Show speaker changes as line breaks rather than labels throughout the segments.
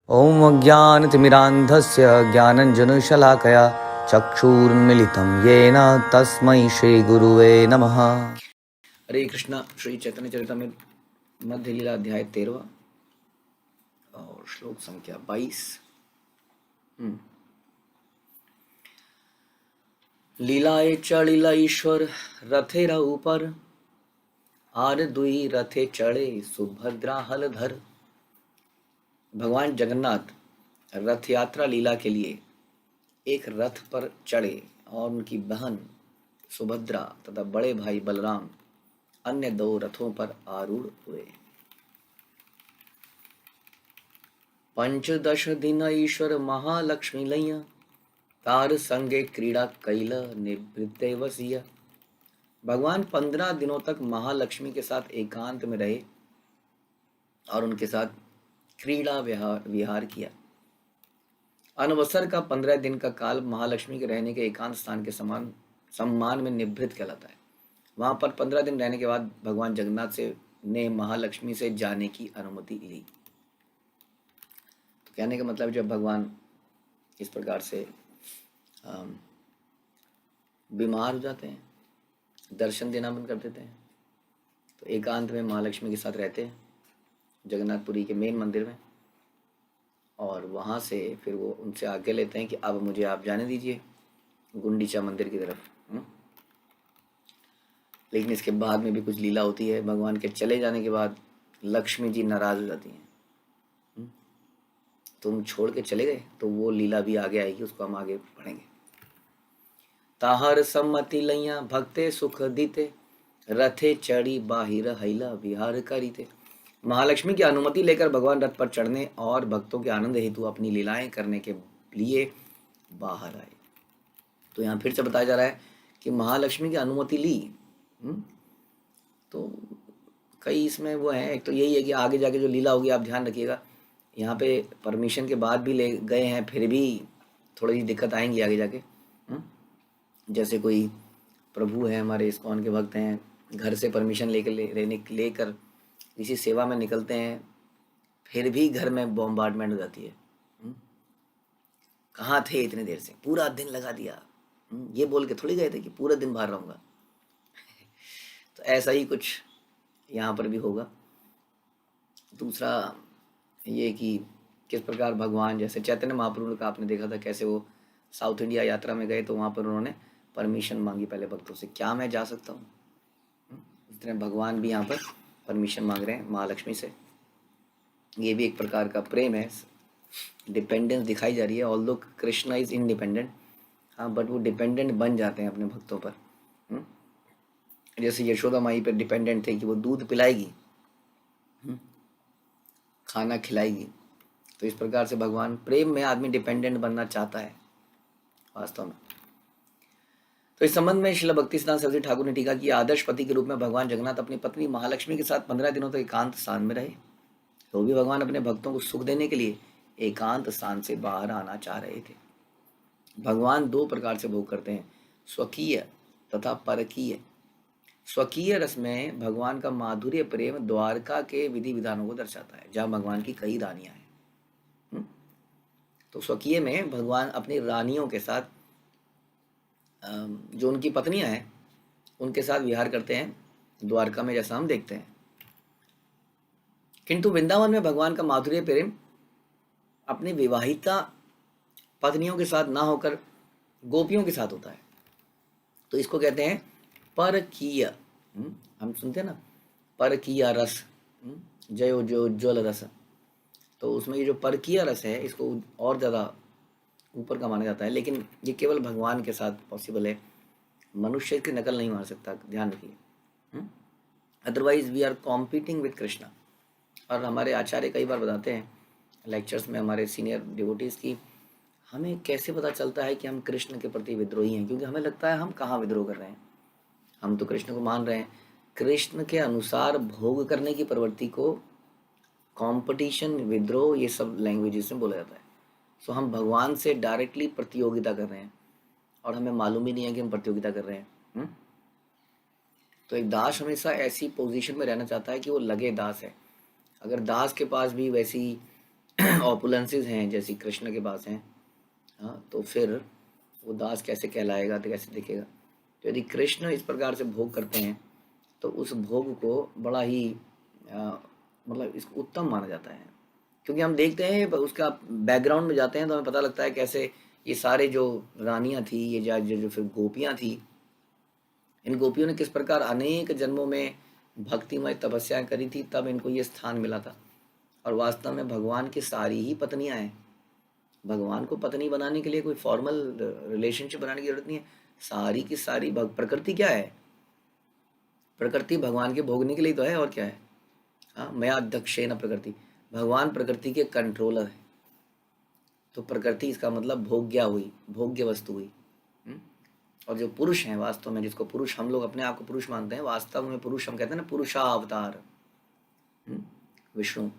ॐ अज्ञानतिमिरान्धस्य ज्ञानञ्जनशलाकया चक्षुरुन्मिलितं येन तस्मै श्रीगुरुवे नमः। हरे कृष्णा। श्री चैतन्य चरितामृत मध्य लीला अध्याय 13 और श्लोक संख्या 22। लीलाए चढ़िला ईश्वर रथेरा ऊपर, आर दुई रथे चढ़े सुभद्रा हलधर। भगवान जगन्नाथ रथ यात्रा लीला के लिए एक रथ पर चढ़े और उनकी बहन सुभद्रा तथा बड़े भाई बलराम अन्य 2 रथों पर आरूढ़ हुए। पंचदश दिन ईश्वर महालक्ष्मी लैया, तार संगे क्रीड़ा कैल निवृत्ते वसिया। भगवान 15 दिनों तक महालक्ष्मी के साथ एकांत में रहे और उनके साथ क्रीड़ा विहार किया। अनवसर का 15 दिन का काल महालक्ष्मी के रहने के एकांत स्थान के सम्मान में निभृत कहलाता है। वहां पर 15 दिन रहने के बाद भगवान जगन्नाथ ने महालक्ष्मी से जाने की अनुमति ली। तो कहने का मतलब जब भगवान इस प्रकार से बीमार हो जाते हैं, दर्शन देना बंद कर देते हैं, तो एकांत में महालक्ष्मी के साथ रहते हैं जगन्नाथपुरी के मेन मंदिर में, और वहाँ से फिर वो उनसे आज्ञा लेते हैं कि अब मुझे आप जाने दीजिए गुंडीचा मंदिर की तरफ। लेकिन इसके बाद में भी कुछ लीला होती है। भगवान के चले जाने के बाद लक्ष्मी जी नाराज हो जाती हैं, तुम छोड़ के चले गए, तो वो लीला भी आगे आएगी, उसको हम आगे पढ़ेंगे। ताहर सम्मति लैया भक्ते सुख दीते, रथे चढ़ी बाहिर हैला विहार करीते। महालक्ष्मी की अनुमति लेकर भगवान रथ पर चढ़ने और भक्तों के आनंद हेतु अपनी लीलाएं करने के लिए बाहर आए। तो यहाँ फिर से बताया जा रहा है कि महालक्ष्मी की अनुमति ली। तो कई इसमें वो हैं, एक तो यही है कि आगे जाके जो लीला होगी आप ध्यान रखिएगा, यहाँ पे परमिशन के बाद भी ले गए हैं, फिर भी थोड़ी दिक्कत आएंगी आगे जाके। जैसे कोई प्रभु है हमारे इस्कॉन के भक्त हैं, घर से परमिशन लेकर किसी सेवा में निकलते हैं, फिर भी घर में बॉम्बार्डमेंट हो जाती है। कहाँ थे इतने देर से, पूरा दिन लगा दिया, ये बोल के थोड़ी गए थे कि पूरा दिन बाहर रहूँगा। तो ऐसा ही कुछ यहाँ पर भी होगा। दूसरा ये कि किस प्रकार भगवान, जैसे चैतन्य महाप्रभु का आपने देखा था कैसे वो साउथ इंडिया यात्रा में गए, तो वहाँ पर उन्होंने परमिशन मांगी पहले भक्तों से, क्या मैं जा सकता हूँ। इस तरह भगवान भी यहाँ पर परमिशन मांग रहे हैं महालक्ष्मी से। ये भी एक प्रकार का प्रेम है, डिपेंडेंस दिखाई जा रही है। ऑल्दो कृष्णा इज इंडिपेंडेंट, हाँ, बट वो डिपेंडेंट बन जाते हैं अपने भक्तों पर। जैसे यशोदा माई पर डिपेंडेंट थे कि वो दूध पिलाएगी, खाना खिलाएगी। तो इस प्रकार से भगवान, प्रेम में आदमी डिपेंडेंट बनना चाहता है वास्तव में। तो इस संबंध में श्रील भक्तिसिद्धांत सरस्वती ठाकुर ने टीका की, आदर्श पति के रूप में भगवान जगन्नाथ अपनी पत्नी महालक्ष्मी के साथ 15 दिनों तक एकांत स्थान में रहे। तो भी भगवान अपने भक्तों को सुख देने के लिए एकांत स्थान से बाहर आना चाह रहे थे। भगवान 2 प्रकार से भोग करते हैं, स्वकीय तथा परकीय। स्वकीय रस में भगवान का माधुर्य प्रेम द्वारका के विधि विधानों को दर्शाता है, जहाँ भगवान की कई रानियां हैं। तो स्वकीय में भगवान अपनी रानियों के साथ, जो उनकी पत्नियां हैं, उनके साथ विहार करते हैं द्वारका में, जैसा हम देखते हैं। किंतु वृंदावन में भगवान का माधुर्य प्रेम अपनी विवाहिता पत्नियों के साथ ना होकर गोपियों के साथ होता है। तो इसको कहते हैं परकीय। हम सुनते हैं ना, परकीय रस, जयो जो उज्ज्वल रस। तो उसमें ये जो परकीय रस है, इसको और ज़्यादा ऊपर का माना जाता है, लेकिन ये केवल भगवान के साथ पॉसिबल है, मनुष्य की नकल नहीं मार सकता, ध्यान रखिए। Otherwise we are competing with Krishna. और हमारे आचार्य कई बार बताते हैं लेक्चर्स में, हमारे सीनियर डिवोटीज़ की, हमें कैसे पता चलता है कि हम कृष्ण के प्रति विद्रोही हैं, क्योंकि हमें लगता है हम कहाँ विद्रोह कर रहे हैं, हम तो कृष्ण को मान रहे हैं। कृष्ण के अनुसार भोग करने की प्रवृत्ति को कंपटीशन, विद्रोह, ये सब लैंग्वेजेस में बोला जाता है। सो हम भगवान से डायरेक्टली प्रतियोगिता कर रहे हैं और हमें मालूम ही नहीं है कि हम प्रतियोगिता कर रहे हैं। तो एक दास हमेशा ऐसी पोजीशन में रहना चाहता है कि वो लगे दास है। अगर दास के पास भी वैसी ऑपुलेंसेस हैं जैसी कृष्ण के पास हैं, हाँ, तो फिर वो दास कैसे कहलाएगा, तो कैसे दिखेगा। तो यदि कृष्ण इस प्रकार से भोग करते हैं तो उस भोग को बड़ा ही मतलब इसको उत्तम माना जाता है, क्योंकि हम देखते हैं उसका बैकग्राउंड में जाते हैं तो हमें पता लगता है कैसे ये सारे जो रानियां थी, ये जो फिर गोपियां थी, इन गोपियों ने किस प्रकार अनेक जन्मों में भक्तिमय तपस्याएं करी थी, तब इनको ये स्थान मिला था। और वास्तव में भगवान की सारी ही पत्नियां हैं। भगवान को पत्नी बनाने के लिए कोई फॉर्मल रिलेशनशिप बनाने की जरूरत नहीं है। सारी की सारी प्रकृति क्या है, प्रकृति भगवान के भोगने के लिए तो है, और क्या है। हाँ, मैं अध्यक्षे न प्रकृति, भगवान प्रकृति के कंट्रोलर है। तो प्रकृति इसका मतलब भोग्या हुई, भोग्य वस्तु हुई। हम्म? और जो पुरुष हैं वास्तव में, जिसको पुरुष हम लोग अपने आप को पुरुष मानते हैं, वास्तव में पुरुष हम कहते हैं ना, पुरुषावतार विष्णु,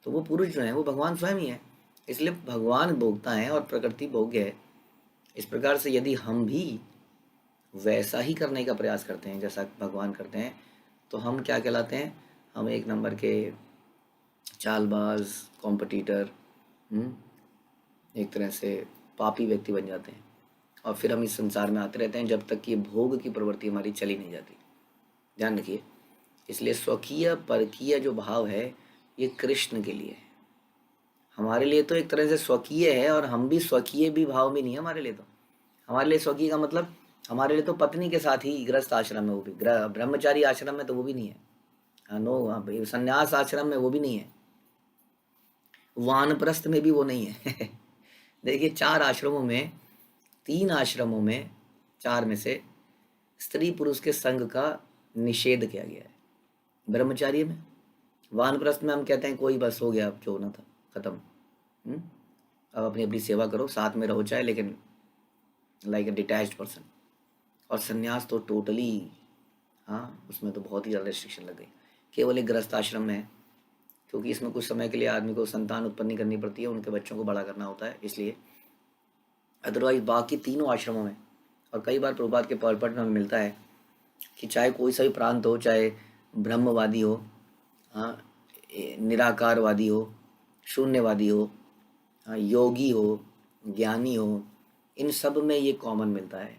तो वो पुरुष जो है वो भगवान स्वयं ही है। इसलिए भगवान भोगता है और प्रकृति भोग्य है। इस प्रकार से यदि हम भी वैसा ही करने का प्रयास करते हैं जैसा भगवान करते हैं, तो हम क्या कहलाते हैं, हम एक नंबर के चालबाज, कॉम्पिटिटर, एक तरह से पापी व्यक्ति बन जाते हैं। और फिर हम इस संसार में आते रहते हैं जब तक कि भोग की प्रवृत्ति हमारी चली नहीं जाती। ध्यान रखिए, इसलिए स्वकीय परकीय जो भाव है ये कृष्ण के लिए है। हमारे लिए तो एक तरह से स्वकीय है, और हम भी स्वकीय भी भाव में नहीं है हमारे लिए। तो हमारे लिए स्वकीय का मतलब हमारे लिए तो पत्नी के साथ ही गृहस्थ आश्रम में, वो भी ब्रह्मचारी आश्रम में तो वो भी नहीं है, हाँ नो, संन्यास आश्रम में वो भी नहीं है, वानप्रस्थ में भी वो नहीं है। देखिए, 4 आश्रमों में, 3 आश्रमों में, 4 में से स्त्री पुरुष के संग का निषेध किया गया है। ब्रह्मचारी में, वानप्रस्थ में हम कहते हैं कोई बस हो गया, अब जो होना था खत्म, अब अपनी अपनी सेवा करो, साथ में रहो चाहे, लेकिन लाइक ए डिटैच्ड पर्सन। और संन्यास तो टोटली, हाँ, उसमें तो बहुत ही ज़्यादा रिस्ट्रिक्शन लग गई। केवल एक गृहस्थ आश्रम में है, क्योंकि इसमें कुछ समय के लिए आदमी को संतान उत्पन्न करनी पड़ती है, उनके बच्चों को बड़ा करना होता है, इसलिए। अदरवाइज बाकी तीनों आश्रमों में, और कई बार प्रभुपाद के पॉलपट में हमें मिलता है कि चाहे कोई सा भी प्रांत हो, चाहे ब्रह्मवादी हो, हाँ, निराकारवादी हो, शून्यवादी हो, हाँ, योगी हो, ज्ञानी हो, इन सब में ये कॉमन मिलता है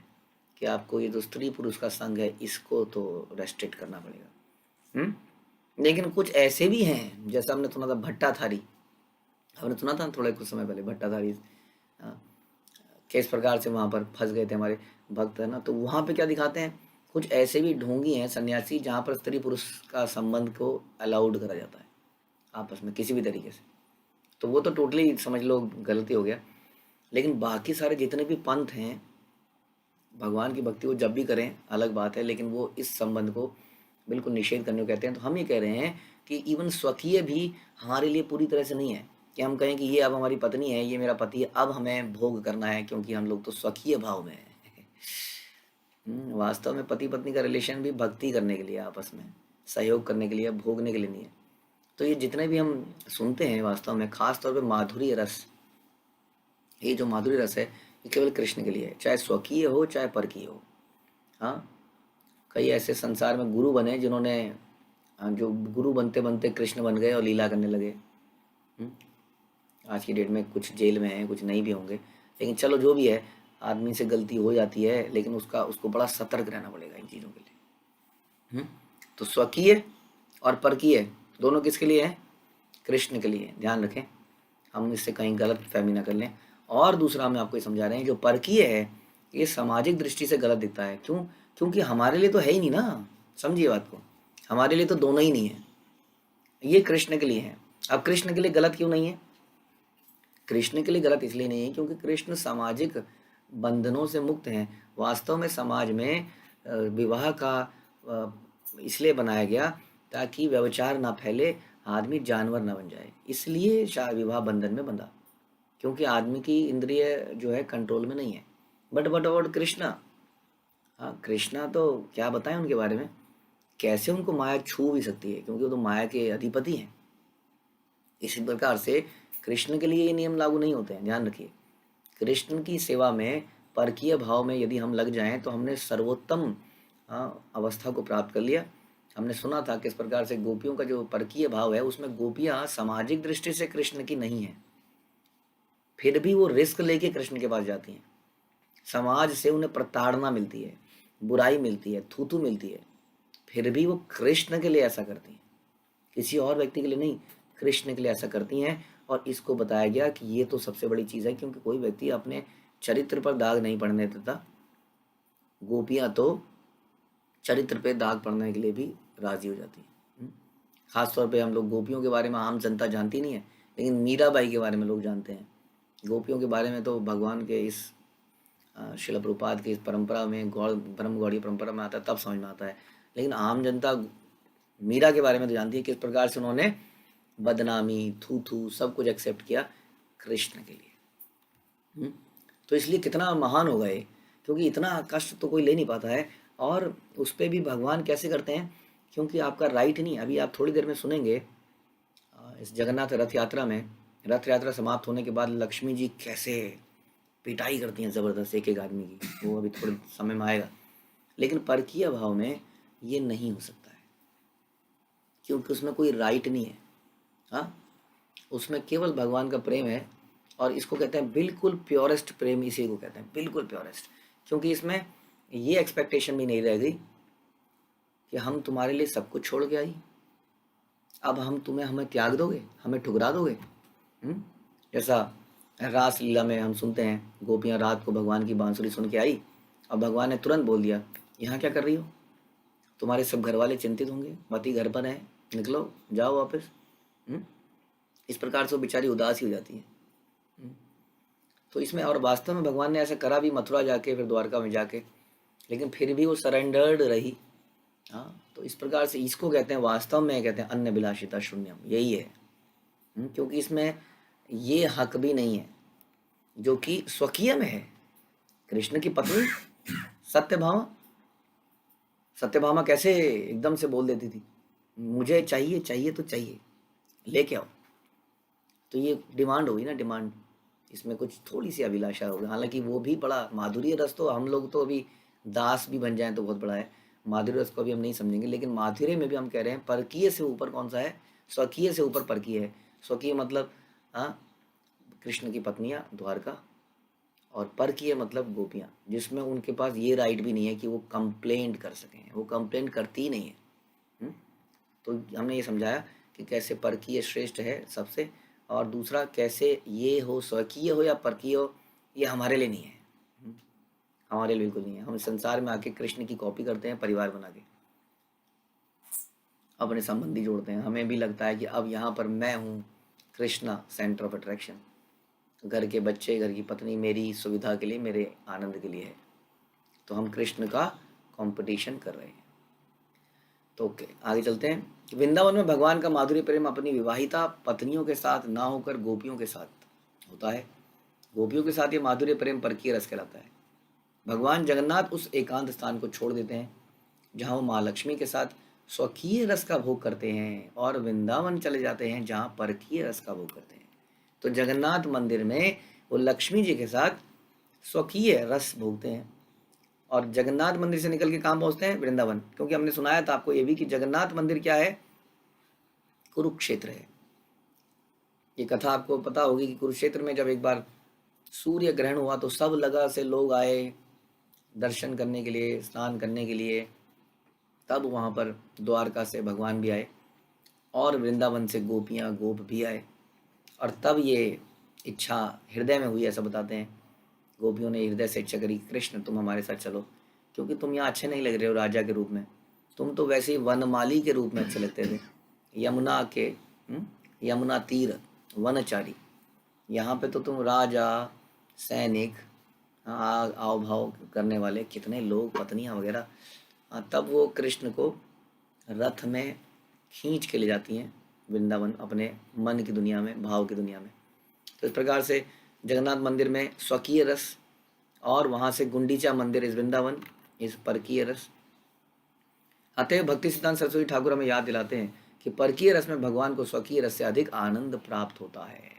कि आपको ये जो स्त्री पुरुष का संग है इसको तो रेस्ट्रिक्ट करना पड़ेगा। लेकिन कुछ ऐसे भी हैं, जैसा हमने सुना था भट्टाधारी, हमने सुना था थोड़े कुछ समय पहले, भट्टाधारी किस प्रकार से वहाँ पर फंस गए थे हमारे भक्त, है ना। तो वहाँ पे क्या दिखाते हैं, कुछ ऐसे भी ढोंगी हैं सन्यासी जहाँ पर स्त्री पुरुष का संबंध को अलाउड करा जाता है आपस में किसी भी तरीके से। तो वो तो टोटली समझ लो गलती हो गया। लेकिन बाकी सारे जितने भी पंथ हैं, भगवान की भक्ति वो जब भी करें अलग बात है, लेकिन वो इस संबंध को बिल्कुल निषेध करने को कहते हैं। तो हम ये कह रहे हैं कि इवन स्वकीय भी हमारे लिए पूरी तरह से नहीं है कि हम कहें कि ये अब हमारी पत्नी है, ये मेरा पति है, अब हमें भोग करना है, क्योंकि हम लोग तो स्वकीय भाव में हैं। वास्तव में पति पत्नी का रिलेशन भी भक्ति करने के लिए, आपस में सहयोग करने के लिए, भोगने के लिए नहीं है। तो ये जितने भी हम सुनते हैं वास्तव में, खास तौर पे माधुर्य रस, ये जो माधुर्य रस है ये केवल कृष्ण के लिए है, चाहे स्वकीय हो चाहे परकीय हो। हाँ, कई ऐसे संसार में गुरु बने जिन्होंने, जो गुरु बनते बनते कृष्ण बन गए और लीला करने लगे। आज की डेट में कुछ जेल में हैं, कुछ नहीं भी होंगे, लेकिन चलो जो भी है, आदमी से गलती हो जाती है, लेकिन उसको बड़ा सतर्क रहना पड़ेगा इन चीज़ों के लिए। तो स्वकीय और परकीय दोनों किसके लिए है, कृष्ण के लिए। ध्यान रखें, हम इससे कहीं गलत फहमी ना कर लें। और दूसरा हम आपको ये समझा रहे हैं, जो परकीय है ये सामाजिक दृष्टि से गलत दिखता है। क्यों? क्योंकि हमारे लिए तो है ही नहीं ना, समझिए बात को, हमारे लिए तो दोनों ही नहीं है, ये कृष्ण के लिए है। अब कृष्ण के लिए गलत क्यों नहीं है? कृष्ण के लिए गलत इसलिए नहीं है क्योंकि कृष्ण सामाजिक बंधनों से मुक्त हैं। वास्तव में समाज में विवाह का इसलिए बनाया गया ताकि व्यभिचार ना फैले, आदमी जानवर ना बन जाए, इसलिए विवाह बंधन में बंधा, क्योंकि आदमी की इंद्रिय जो है कंट्रोल में नहीं है। बट अबाउट कृष्णा, हाँ, कृष्णा तो क्या बताएं उनके बारे में, कैसे उनको माया छू भी सकती है, क्योंकि वो तो माया के अधिपति हैं। इसी प्रकार से कृष्ण के लिए ये नियम लागू नहीं होते हैं। ध्यान रखिए, कृष्ण की सेवा में परकीय भाव में यदि हम लग जाएं तो हमने सर्वोत्तम अवस्था को प्राप्त कर लिया, हमने सुना था किस प्रकार से गोपियों का जो परकीय भाव है उसमें गोपियां सामाजिक दृष्टि से कृष्ण की नहीं है, फिर भी वो रिस्क लेके कृष्ण के पास जाती हैं। समाज से उन्हें प्रताड़ना मिलती है, बुराई मिलती है, थूथू मिलती है, फिर भी वो कृष्ण के लिए ऐसा करती हैं, किसी और व्यक्ति के लिए नहीं, कृष्ण के लिए ऐसा करती हैं। और इसको बताया गया कि ये तो सबसे बड़ी चीज़ है, क्योंकि कोई व्यक्ति अपने चरित्र पर दाग नहीं पड़ने देता, गोपियाँ तो चरित्र पे दाग पड़ने के लिए भी राजी हो जाती हैं। खास तौर पे हम लोग गोपियों के बारे में आम जनता जानती नहीं है, लेकिन मीराबाई के बारे में लोग जानते हैं। गोपियों के बारे में तो भगवान के इस शिला प्रभुपाद की इस परंपरा में, गौड़ ब्रह्म गौड़ीय परंपरा में आता है, तब समझ में आता है। लेकिन आम जनता मीरा के बारे में तो जानती है, किस प्रकार से उन्होंने बदनामी, थू थू सब कुछ एक्सेप्ट किया कृष्ण के लिए। तो इसलिए कितना महान होगा ये, क्योंकि इतना कष्ट तो कोई ले नहीं पाता है। और उस पर भी भगवान कैसे करते हैं, क्योंकि आपका राइट नहीं, अभी आप थोड़ी देर में सुनेंगे इस जगन्नाथ रथ यात्रा में, रथ यात्रा समाप्त होने के बाद लक्ष्मी जी कैसे पिटाई करती हैं ज़बरदस्त एक एक आदमी की, वो अभी थोड़े समय में आएगा। लेकिन परकीय भाव में ये नहीं हो सकता है, क्योंकि उसमें कोई राइट नहीं है। हाँ, उसमें केवल भगवान का प्रेम है, और इसको कहते हैं बिल्कुल प्योरेस्ट प्रेम, इसी को कहते हैं बिल्कुल प्योरेस्ट। क्योंकि इसमें ये एक्सपेक्टेशन भी नहीं रह गई कि हम तुम्हारे लिए सब कुछ छोड़ के आई, अब हम तुम्हें हमें त्याग दोगे, हमें ठुकरा दोगे। जैसा रास लीला में हम सुनते हैं, गोपियाँ रात को भगवान की बांसुरी सुन के आई और भगवान ने तुरंत बोल दिया, यहाँ क्या कर रही हो, तुम्हारे सब घर वाले चिंतित होंगे, पति घर पर है, निकलो जाओ वापस। इस प्रकार से वो बेचारी उदास ही हो जाती है। तो इसमें, और वास्तव में भगवान ने ऐसा करा भी, मथुरा जाके फिर द्वारका में जाके, लेकिन फिर भी वो सरेंडर्ड रही। हाँ, तो इस प्रकार से इसको कहते हैं, वास्तव में कहते हैं अन्य विलासिता शून्यम, यही है। क्योंकि इसमें ये हक भी नहीं है जो कि स्वकीय में है। कृष्ण की पत्नी सत्यभामा, सत्यभामा कैसे एकदम से बोल देती थी, मुझे चाहिए, चाहिए तो चाहिए, लेके आओ। तो ये डिमांड होगी ना, डिमांड, इसमें कुछ थोड़ी सी अभिलाषा होगी। हालांकि वो भी बड़ा माधुर्य रस, तो हम लोग तो अभी दास भी बन जाएं तो बहुत बड़ा है, माधुर्य रस को अभी हम नहीं समझेंगे। लेकिन माधुर्य में भी हम कह रहे हैं परकीय से ऊपर कौन सा है, स्वकीय से ऊपर परकीय है। स्वकीय मतलब हाँ, कृष्ण की पत्नियाँ द्वारका, और परकीय मतलब गोपियाँ, जिसमें उनके पास ये राइट भी नहीं है कि वो कंप्लेंट कर सकें, वो कंप्लेंट करती ही नहीं है। तो हमने ये समझाया कि कैसे परकीय श्रेष्ठ है सबसे, और दूसरा कैसे ये हो, स्वकीय हो या परकीय हो, ये हमारे लिए नहीं है। हमारे लिए बिल्कुल नहीं है। हम संसार में आके कृष्ण की कॉपी करते हैं, परिवार बना के अपने संबंधी जोड़ते हैं। हमें भी लगता है कि अब यहाँ पर मैं हूँ कृष्णा सेंटर ऑफ अट्रैक्शन, घर के बच्चे, घर की पत्नी मेरी सुविधा के लिए, मेरे आनंद के लिए है, तो हम कृष्ण का कंपटीशन कर रहे हैं। तो ओके, आगे चलते हैं। वृंदावन में भगवान का माधुर्य प्रेम अपनी विवाहिता पत्नियों के साथ ना होकर गोपियों के साथ होता है। गोपियों के साथ ये माधुर्य प्रेम परकीय रस कहलाता है। भगवान जगन्नाथ उस एकांत स्थान को छोड़ देते हैं जहाँ वो माँ लक्ष्मी के साथ स्वकीय रस का भोग करते हैं, और वृंदावन चले जाते हैं जहाँ परकीय रस का भोग करते हैं। तो जगन्नाथ मंदिर में वो लक्ष्मी जी के साथ स्वकीय रस भोगते हैं, और जगन्नाथ मंदिर से निकल के कहाँ पहुँचते हैं, वृंदावन। क्योंकि हमने सुनाया था आपको ये भी कि जगन्नाथ मंदिर क्या है, कुरुक्षेत्र है। ये कथा आपको पता होगी कि कुरुक्षेत्र में जब एक बार सूर्य ग्रहण हुआ तो सब लगा से लोग आए दर्शन करने के लिए, स्नान करने के लिए। तब वहाँ पर द्वारका से भगवान भी आए, और वृंदावन से गोपियाँ गोप भी आए, और तब ये इच्छा हृदय में हुई, ऐसा बताते हैं। गोपियों ने हृदय से इच्छा करी, कृष्ण तुम हमारे साथ चलो, क्योंकि तुम यहाँ अच्छे नहीं लग रहे हो राजा के रूप में, तुम तो वैसे ही वनमाली के रूप में अच्छे लगते थे, यमुना के यमुना तीर वनचारी, यहाँ पे तो तुम राजा, सैनिक, आओ भाव करने वाले कितने लोग, पत्नियाँ वगैरह। तब वो कृष्ण को रथ में खींच के ले जाती हैं वृंदावन, अपने मन की दुनिया में, भाव की दुनिया में। तो इस प्रकार से जगन्नाथ मंदिर में स्वकीय रस, और वहाँ से गुंडीचा मंदिर इस वृंदावन, इस परकीय रस। अतएव भक्ति सिद्धांत सरस्वती ठाकुर हमें याद दिलाते हैं कि परकीय रस में भगवान को स्वकीय रस से अधिक आनंद प्राप्त होता है।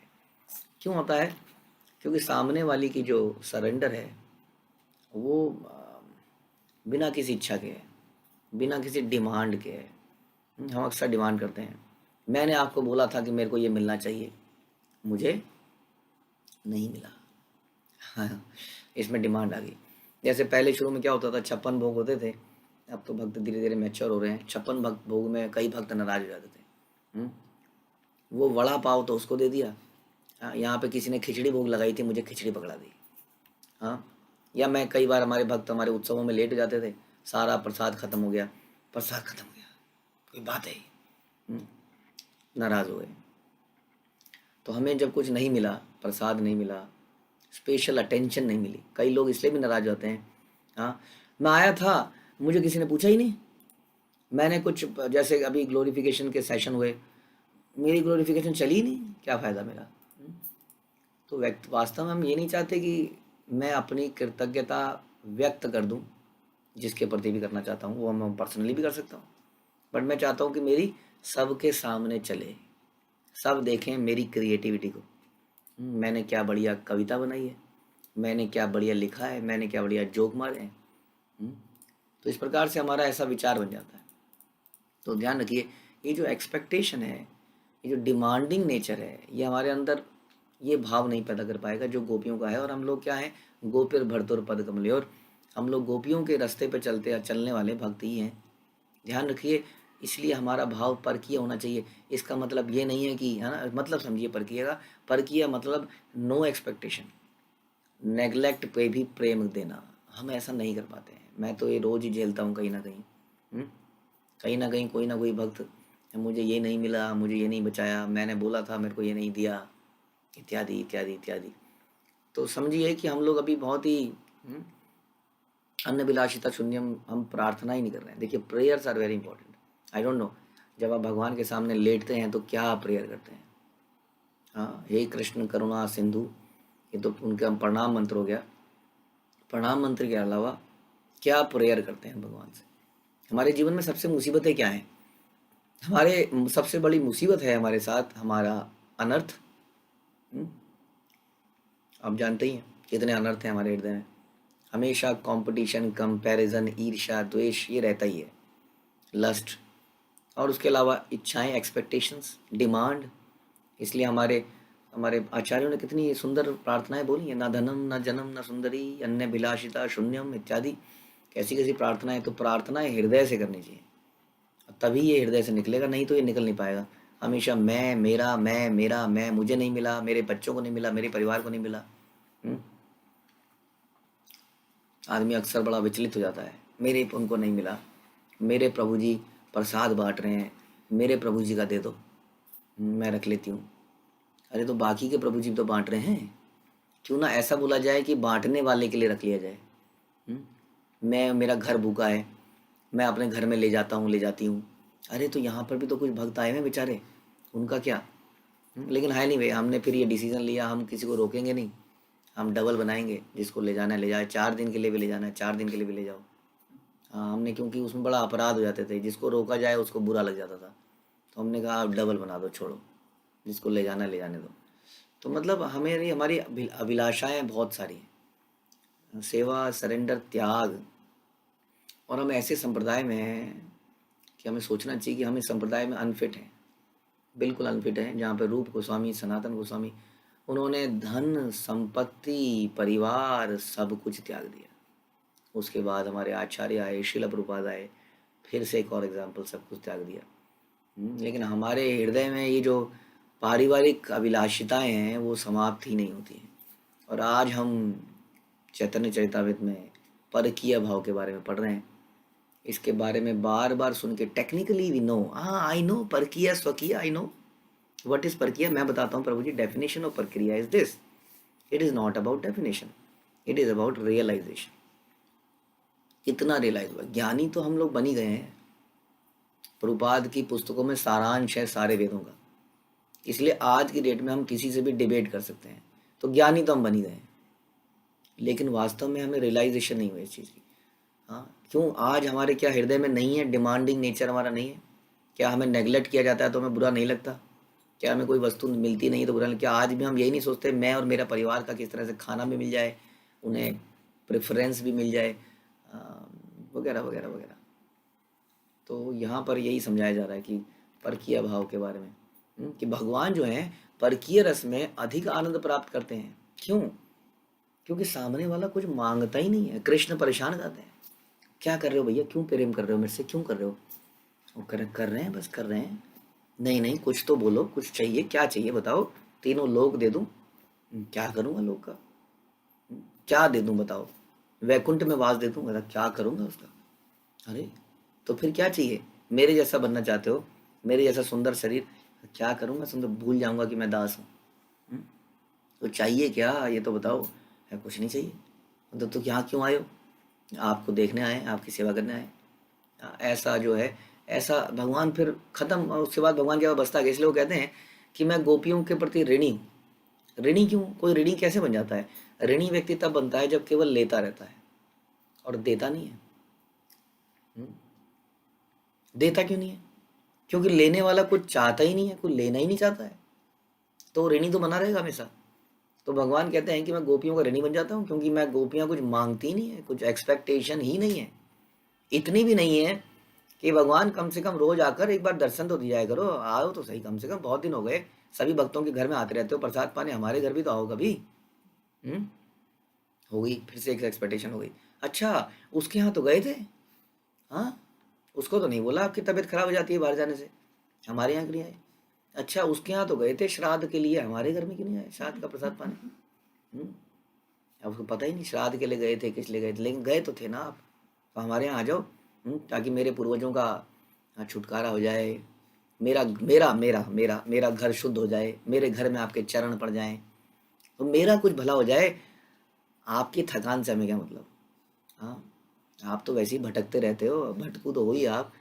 क्यों होता है, क्योंकि सामने वाली की जो सरेंडर है वो बिना किसी इच्छा के है, बिना किसी डिमांड के है। हम अक्सर डिमांड करते हैं, मैंने आपको बोला था कि मेरे को ये मिलना चाहिए, मुझे नहीं मिला। हाँ, इसमें डिमांड आ गई। जैसे पहले शुरू में क्या होता था, 56 भोग होते थे। अब तो भक्त धीरे धीरे मैच्योर हो रहे हैं। 56 भक्त भोग में कई भक्त नाराज हो जाते थे। हम्म, वो वड़ा पाव तो उसको दे दिया। हाँ, यहाँ पे किसी ने खिचड़ी भोग लगाई थी, मुझे खिचड़ी पकड़ा दी। हाँ, या मैं कई बार, हमारे भक्त हमारे उत्सवों में लेट जाते थे, सारा प्रसाद खत्म हो गया, प्रसाद खत्म हो गया, कोई बात है? हम्म, नाराज हो गए। तो हमें जब कुछ नहीं मिला, प्रसाद नहीं मिला, स्पेशल अटेंशन नहीं मिली, कई लोग इसलिए भी नाराज होते हैं। हाँ, मैं आया था, मुझे किसी ने पूछा ही नहीं। मैंने कुछ, जैसे अभी ग्लोरिफिकेशन के सेशन हुए, मेरी ग्लोरिफिकेशन चली ही नहीं, क्या फ़ायदा मेरा? तो व्यक्त वास्तव में हम ये नहीं चाहते कि मैं अपनी कृतज्ञता व्यक्त कर दूं, जिसके प्रति भी करना चाहता हूँ वो मैं पर्सनली भी कर सकता हूँ, बट मैं चाहता हूँ कि मेरी सबके सामने चले, सब देखें मेरी क्रिएटिविटी को। मैंने क्या बढ़िया कविता बनाई है, मैंने क्या बढ़िया लिखा है, मैंने क्या बढ़िया जोक मारे हैं। हम्म, तो इस प्रकार से हमारा ऐसा विचार बन जाता है। तो ध्यान रखिए, ये जो एक्सपेक्टेशन है, ये जो डिमांडिंग नेचर है, ये हमारे अंदर ये भाव नहीं पैदा कर पाएगा जो गोपियों का है। और हम लोग क्या है, गोपिर भरतुर पद कमले, और हम लोग गोपियों के रास्ते पे चलने वाले भक्त ही हैं। ध्यान रखिए, इसलिए हमारा भाव परकीय होना चाहिए। इसका मतलब ये नहीं है कि, है ना, मतलब समझिए परकीय का। परकीय मतलब नो एक्सपेक्टेशन, नेगलेक्ट पे भी प्रेम देना। हम ऐसा नहीं कर पाते हैं। मैं तो ये रोज़ ही झेलता हूँ कहीं ना कहीं। हम्म? कहीं ना कहीं कोई ना कोई भक्त, मुझे ये नहीं मिला, मुझे ये नहीं बचाया, मैंने बोला था मेरे को ये नहीं दिया, इत्यादि इत्यादि इत्यादि। तो समझिए कि हम लोग अभी बहुत ही अन्नभिलाषिता शून्यम, हम प्रार्थना ही नहीं कर रहे हैं। देखिए, prayers are very important. I don't know, जब आप भगवान के सामने लेटते हैं तो क्या आप प्रेयर करते हैं? हाँ, हे कृष्ण करुणा सिंधु, ये तो उनका प्रणाम मंत्र हो गया। प्रणाम मंत्र के अलावा क्या प्रेयर करते हैं भगवान से? हमारे जीवन में सबसे मुसीबतें क्या हैं? हमारे सबसे बड़ी मुसीबत है हमारे साथ हमारा अनर्थ। हम्म, आप जानते ही हैं कितने अनर्थ हैं हमारे हृदय में। हमेशा कंपटीशन, कंपैरिजन, ईर्ष्या, द्वेष, ये रहता ही है। लस्ट, और उसके अलावा इच्छाएं, एक्सपेक्टेशंस, डिमांड। इसलिए हमारे हमारे आचार्यों ने कितनी सुंदर प्रार्थनाएं बोली हैं, ना धनम न जन्म न सुंदरी अन्य भिलाषिता शून्यम इत्यादि। कैसी कैसी प्रार्थनाएं। तो प्रार्थनाएं हृदय से करनी चाहिए, तभी ये हृदय से निकलेगा, नहीं तो ये निकल नहीं पाएगा। हमेशा मैं, मेरा, मैं, मेरा, मैं, मुझे नहीं मिला, मेरे बच्चों को नहीं मिला, मेरे परिवार को नहीं मिला। हम्म? आदमी अक्सर बड़ा विचलित हो जाता है, मेरे उनको नहीं मिला, मेरे प्रभु जी प्रसाद बांट रहे हैं, मेरे प्रभु जी का दे दो, मैं रख लेती हूँ। अरे तो बाकी के प्रभु जी तो बांट रहे हैं, क्यों ना ऐसा बोला जाए कि बांटने वाले के लिए रख लिया जाए। हम्म? मैं, मेरा घर भूखा है, मैं अपने घर में ले जाता हूँ, ले जाती हूँ। अरे तो यहाँ पर भी तो कुछ भक्त आए हैं बेचारे, उनका क्या? लेकिन है नहीं वे, हमने फिर ये डिसीजन लिया, हम किसी को रोकेंगे नहीं, हम डबल बनाएंगे, जिसको ले जाना है ले जाए, 4 दिन के लिए भी ले जाना है 4 दिन के लिए भी ले जाओ। हाँ, हमने, क्योंकि उसमें बड़ा अपराध हो जाते थे, जिसको रोका जाए उसको बुरा लग जाता था, तो हमने कहा आप डबल बना दो, छोड़ो, जिसको ले जाना है ले जाने दो। तो मतलब हमें, हमारी अभिलाषाएं बहुत सारी हैं, सेवा, सरेंडर, त्याग। और हम ऐसे संप्रदाय में हैं कि हमें सोचना चाहिए कि हम इस संप्रदाय में अनफिट हैं, बिल्कुल अनफिट हैं। जहाँ पे रूप गोस्वामी, सनातन गोस्वामी, उन्होंने धन संपत्ति परिवार सब कुछ त्याग दिया। उसके बाद हमारे आचार्य आए, शिल प्रभुपाद आए, फिर से एक और एग्जाम्पल, सब कुछ त्याग दिया। लेकिन हमारे हृदय में ये जो पारिवारिक अभिलाषिताएं हैं वो समाप्त ही नहीं होती हैं। और आज हम चैतन्य चरितामृत में परकीय भाव के बारे में पढ़ रहे हैं। इसके बारे में बार बार सुन के, टेक्निकली वी नो, हाँ आई नो परकीय स्वकीय, आई नो व्हाट इज परकीय। मैं बताता हूँ प्रभु जी, डेफिनेशन ऑफ परक्रिया is this, it is not about definition, it is about realisation. कितना रियलाइज हुआ, ज्ञानी तो हम लोग बन ही गए हैं। प्रभुपाद की पुस्तकों में सारांश है सारे वेदों का, इसलिए आज की डेट में हम किसी से भी डिबेट कर सकते हैं। तो ज्ञानी तो हम बन ही गए हैं, लेकिन वास्तव में हमें रियलाइजेशन नहीं हुई इस चीज़ की। हाँ, क्यों? आज हमारे क्या हृदय में नहीं है, डिमांडिंग नेचर हमारा नहीं है? क्या हमें नेगलेक्ट किया जाता है तो हमें बुरा नहीं लगता? क्या हमें कोई वस्तु मिलती नहीं तो बुरा नहीं? क्या आज भी हम यही नहीं सोचते, मैं और मेरा परिवार का किस तरह से खाना भी मिल जाए, उन्हें प्रेफरेंस भी मिल जाए, वगैरह वगैरह वगैरह। तो यहाँ पर यही समझाया जा रहा है कि परकीय भाव के बारे में, कि भगवान जो हैं परकीय रस में अधिक आनंद प्राप्त करते हैं। क्यों? क्योंकि सामने वाला कुछ मांगता ही नहीं है। कृष्ण परेशान करते हैं, क्या कर रहे हो भैया, क्यों प्रेम कर रहे हो मेरे से, क्यों कर रहे हो? वो कर रहे हैं, बस कर रहे हैं। नहीं नहीं, कुछ तो बोलो, कुछ चाहिए, क्या चाहिए बताओ, तीनों लोक दे दूं? क्या करूंगा लोक का, क्या दे दूं बताओ? वैकुंठ में वास दे दूं, मेरा क्या करूंगा उसका? अरे तो फिर क्या चाहिए? मेरे जैसा बनना चाहते हो, मेरे जैसा सुंदर शरीर, क्या करूंगा सुंदर, भूल जाऊंगा कि मैं दास हूँ। हम्म? तो चाहिए क्या ये तो बताओ? है कुछ नहीं चाहिए। तो यहाँ क्यों आए हो? आपको देखने आए, आपकी सेवा करने आए। ऐसा जो है, ऐसा भगवान फिर खत्म। और उसके बाद भगवान के पास बचता है, इसलिए वो कहते हैं कि मैं गोपियों के प्रति ऋणी। ऋणी क्यों? कोई ऋणी कैसे बन जाता है? ऋणी व्यक्ति तब बनता है जब केवल लेता रहता है और देता नहीं है। हम्म? देता क्यों नहीं है? क्योंकि लेने वाला कुछ चाहता ही नहीं है, कुछ लेना ही नहीं चाहता है, तो ऋणी तो बना रहेगा हमेशा। तो भगवान कहते हैं कि मैं गोपियों का ऋणी बन जाता हूँ, क्योंकि मैं गोपियाँ कुछ मांगती ही नहीं है, कुछ एक्सपेक्टेशन ही नहीं है, इतनी भी नहीं है कि भगवान कम से कम रोज आकर एक बार दर्शन तो दिया करो, आओ तो सही, कम से कम बहुत दिन हो गए, सभी भक्तों के घर में आते रहते हो प्रसाद पाने, हमारे घर भी तो आओ कभी। हम्म? हो गई फिर से एक एक्सपेक्टेशन हो गई। अच्छा, उसके यहाँ तो गए थे, हाँ, उसको तो नहीं बोला आपकी तबीयत खराब हो जाती है बाहर जाने से, हमारे यहाँ क्यों नहीं आए? अच्छा, उसके यहाँ तो गए थे श्राद्ध के लिए, हमारे घर में क्यों नहीं आए श्राद्ध का प्रसाद पाने? हम्म? अब उसको पता ही नहीं श्राद्ध के लिए गए थे, किस लिए गए थे, लेकिन गए तो थे ना आप, तो हमारे यहाँ आ जाओ। ताकि मेरे पूर्वजों का छुटकारा हो जाए, मेरा मेरा मेरा मेरा मेरा घर शुद्ध हो जाए, मेरे घर में आपके चरण पड़ जाएं, तो मेरा कुछ भला हो जाए। आपकी थकान से हमें क्या मतलब? हाँ, आप तो वैसे ही भटकते रहते हो, भटकू तो हो ही आप।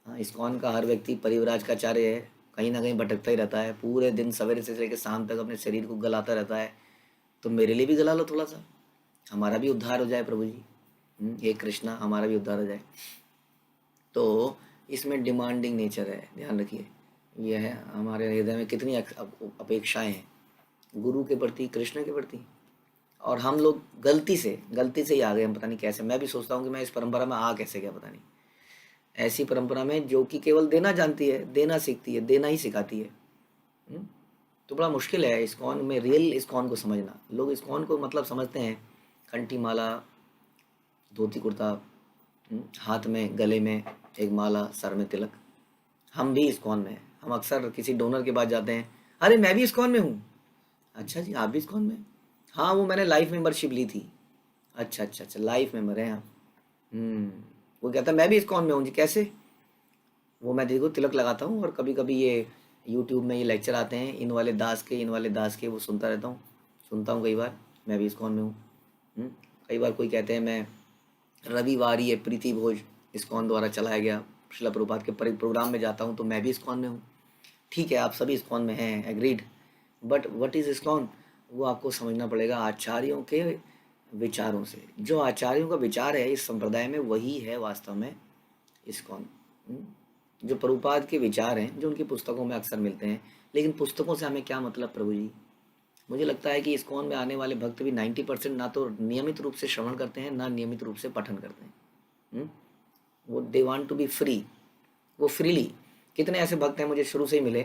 हाँ, इस्कॉन का हर व्यक्ति परिव्राज का आचार्य है, कहीं ना कहीं भटकता ही रहता है, पूरे दिन सवेरे से लेकर शाम तक अपने शरीर को गलाता रहता है। तो मेरे लिए भी गला लो थोड़ा सा, हमारा भी उद्धार हो जाए प्रभु जी। हे कृष्णा, हमारा भी उद्धार हो जाए। तो इसमें डिमांडिंग नेचर है, ध्यान रखिए। यह है हमारे हृदय में कितनी अपेक्षाएं हैं गुरु के प्रति, कृष्ण के प्रति। और हम लोग गलती से ही आ गए, हम पता नहीं कैसे। मैं भी सोचता हूँ कि मैं इस परंपरा में आ कैसे गया, पता नहीं। ऐसी परंपरा में जो कि केवल देना जानती है, देना सीखती है, देना ही सिखाती है। हम्म? तो बड़ा मुश्किल है इस्कॉन में, रियल इस्कॉन को समझना। लोग इस्कॉन को मतलब समझते हैं कंठी माला, धोती कुर्ता, हाथ में गले में एक माला, सर में तिलक। हम भी इस्कॉन में हैं। हम अक्सर किसी डोनर के पास जाते हैं, अरे मैं भी इस्कॉन में हूँ। अच्छा जी, आप भी इस्कॉन में? हाँ, वो मैंने लाइफ मेंबरशिप ली थी। अच्छा अच्छा अच्छा, लाइफ मेंबर हैं आप। हम्म। वो कहता है मैं भी इस्कॉन में हूँ जी, कैसे? वो मैं देखो तिलक लगाता हूँ, और कभी कभी ये यूट्यूब में ये लेक्चर आते हैं इन वाले दास के, वो सुनता रहता हूँ, सुनता हूँ कई बार। मैं भी इस्कॉन में हूँ। हम्म। कई बार कोई कहते हैं मैं रविवार ये प्रीति भोज इस्कॉन द्वारा चलाया गया शिला प्रभुपाद के प्रोग्राम में जाता हूँ, तो मैं भी इस्कॉन में हूँ। ठीक है, आप सभी इस्कॉन में हैं, agreed. But what is ISKCON? वो आपको समझना पड़ेगा आचार्यों के विचारों से। जो आचार्यों का विचार है इस संप्रदाय में, वही है वास्तव में इस्कॉन। जो प्रभुपाद के विचार हैं, जो उनकी पुस्तकों में अक्सर मिलते हैं, लेकिन पुस्तकों से हमें क्या मतलब प्रभु जी? मुझे लगता है कि इस्कॉन में आने वाले भक्त भी 90% ना तो नियमित रूप से श्रवण करते हैं, ना नियमित रूप से पठन करते हैं। हम्म? वो they want to be free, वो फ्रीली। कितने ऐसे भक्त हैं मुझे शुरू से ही मिले,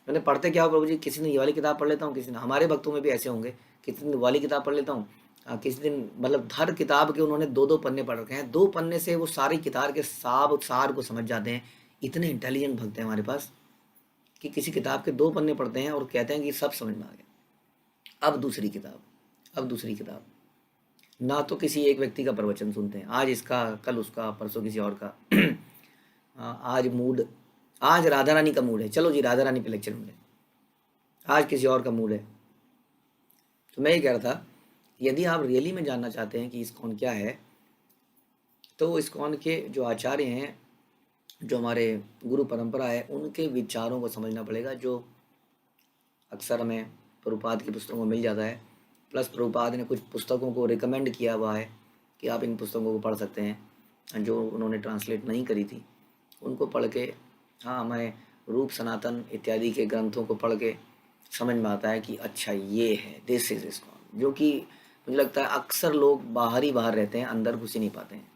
मैंने पढ़ते क्या हो प्रभु जी, किसी दिन ये वाली किताब पढ़ लेता हूँ, किसी दिन हमारे भक्तों में भी ऐसे होंगे, किसी दिन वाली किताब पढ़ लेता हूँ, किसी दिन मतलब हर किताब के उन्होंने दो दो पन्ने पढ़ रखे हैं, 2 पन्ने से वो सारी किताब के सार को समझ जाते हैं। इतने इंटेलिजेंट भक्त हैं हमारे पास कि किसी किताब के 2 पन्ने पढ़ते हैं और कहते हैं कि सब समझ में आ गया। अब दूसरी किताब, अब दूसरी किताब, ना तो किसी एक व्यक्ति का प्रवचन सुनते हैं, आज इसका, कल उसका, परसों किसी और का। आज मूड, आज राधा रानी का मूड है, चलो जी राधा रानी पे लेक्चर मिले। आज किसी और का मूड है। तो मैं ये कह रहा था, यदि आप रियली में जानना चाहते हैं कि इस्कॉन क्या है, तो इस्कॉन के जो आचार्य हैं, जो हमारे गुरु परंपरा है, उनके विचारों को समझना पड़ेगा, जो अक्सर हमें प्रभुपाद की पुस्तकों में मिल जाता है। प्लस प्रभुपाद ने कुछ पुस्तकों को रिकमेंड किया हुआ है कि आप इन पुस्तकों को पढ़ सकते हैं, जो उन्होंने ट्रांसलेट नहीं करी थी, उनको पढ़ के, हाँ, हमें रूप सनातन इत्यादि के ग्रंथों को पढ़ के समझ में आता है कि अच्छा ये है, दिस इज इस्कॉन। जो कि मुझे लगता है अक्सर लोग बाहर ही बाहर रहते हैं, अंदर घुस ही नहीं पाते हैं।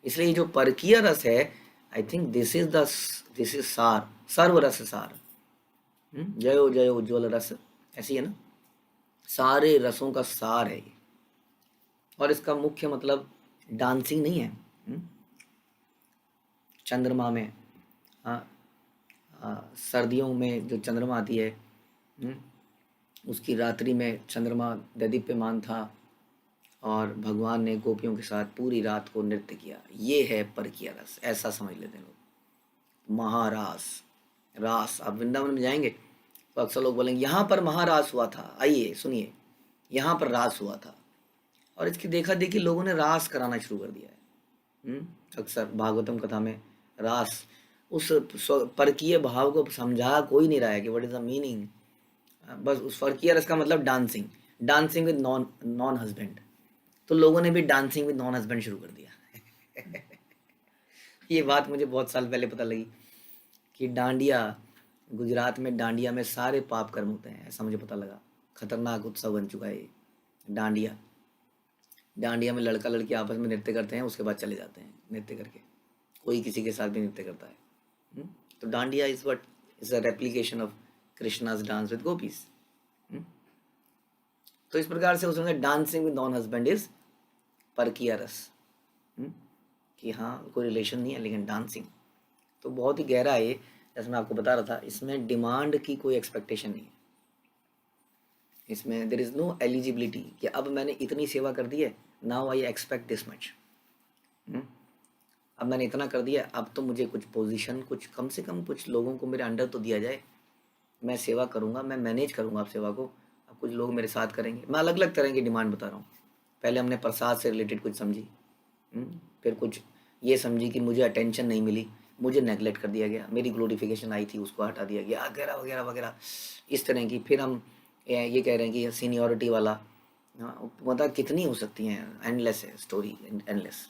इसलिए ये जो परकीय रस है, आई थिंक दिस इज सार, सर्व रस सार। जयो जयो उज्ज्वल रस, ऐसी है ना, सारे रसों का सार है ये। और इसका मुख्य मतलब डांसिंग नहीं है। चंद्रमा में, हाँ, सर्दियों में जो चंद्रमा आती है, हम्म, उसकी रात्रि में चंद्रमा दैदीप्यमान था और भगवान ने गोपियों के साथ पूरी रात को नृत्य किया। ये है परकीय रस, ऐसा समझ लेते हैं लोग। महारास, रास, आप वृंदावन में जाएंगे तो अक्सर लोग बोलेंगे यहाँ पर महारास हुआ था, आइए सुनिए, यहाँ पर रास हुआ था। और इसकी देखा देखी लोगों ने रास कराना शुरू कर दिया है। अक्सर भागवतम कथा में रास, उस परकीय भाव को समझा कोई नहीं रहा है कि व्हाट इज द मीनिंग। बस उस परकीय रस का मतलब dancing, dancing with non non husband. तो लोगों ने भी डांसिंग विद नॉन हस्बैंड शुरू कर दिया। ये बात मुझे बहुत साल पहले पता लगी कि डांडिया, गुजरात में डांडिया में सारे पाप कर्म होते हैं, ऐसा मुझे पता लगा। खतरनाक उत्सव बन चुका है ये डांडिया। डांडिया में लड़का लड़की आपस में नृत्य करते हैं, उसके बाद चले जाते हैं नृत्य करके, कोई किसी के साथ भी नृत्य करता है। तो dandiya is what is a replication of Krishna's dance with gopis. तो इस प्रकार से उसने dancing with non husband is परकीय रस, कि हाँ कोई रिलेशन नहीं है लेकिन डांसिंग। तो बहुत ही गहरा है ये, जैसे मैं आपको बता रहा था, इसमें डिमांड की कोई एक्सपेक्टेशन नहीं है। इसमें देर इज़ नो एलिजिबिलिटी कि अब मैंने इतनी सेवा कर दी है, now I expect this much. अब मैंने इतना कर दिया, अब तो मुझे कुछ पोजीशन, कुछ कम से कम कुछ लोगों को मेरे अंडर तो दिया जाए। मैं सेवा करूँगा, मैं मैनेज करूँगा आप सेवा को, अब कुछ लोग मेरे साथ करेंगे। मैं अलग अलग तरह की डिमांड बता रहा हूँ। पहले हमने प्रसाद से रिलेटेड कुछ समझी, फिर कुछ ये समझी कि मुझे अटेंशन नहीं मिली, मुझे नेगलेक्ट कर दिया गया, मेरी ग्लोरिफिकेशन आई थी उसको हटा दिया गया, वगैरह वगैरह वगैरह इस तरह की। फिर हम ये कह रहे हैं कि सीनियोरिटी वाला, मतलब कितनी हो सकती हैं, एंडलेस है स्टोरी, एंडलेस।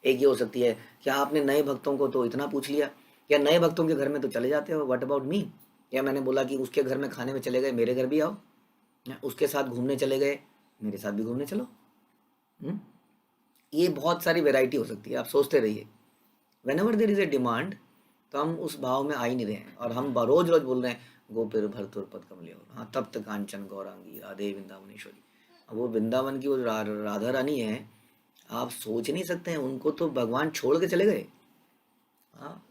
एक ये हो सकती है कि आपने नए भक्तों को तो इतना पूछ लिया, या नए भक्तों के घर में तो चले जाते हो, व्हाट अबाउट मी। या मैंने बोला कि उसके घर में खाने में चले गए, मेरे घर भी आओ, या उसके साथ घूमने चले गए, मेरे साथ भी घूमने चलो। ये बहुत सारी वैरायटी हो सकती है, आप सोचते रहिए। When ever there is a demand, तो हम उस भाव में आ ही नहीं रहे हैं, और हम रोज रोज बोल रहे हैं गोपिर भरतुर पद कमले, हाँ तब तक कांचन गौरांगी राधे वृंदावनेश्वरी। अब वो वृंदावन की वो राधा रानी है, आप सोच नहीं सकते हैं, उनको तो भगवान छोड़ के चले गए। हाँ,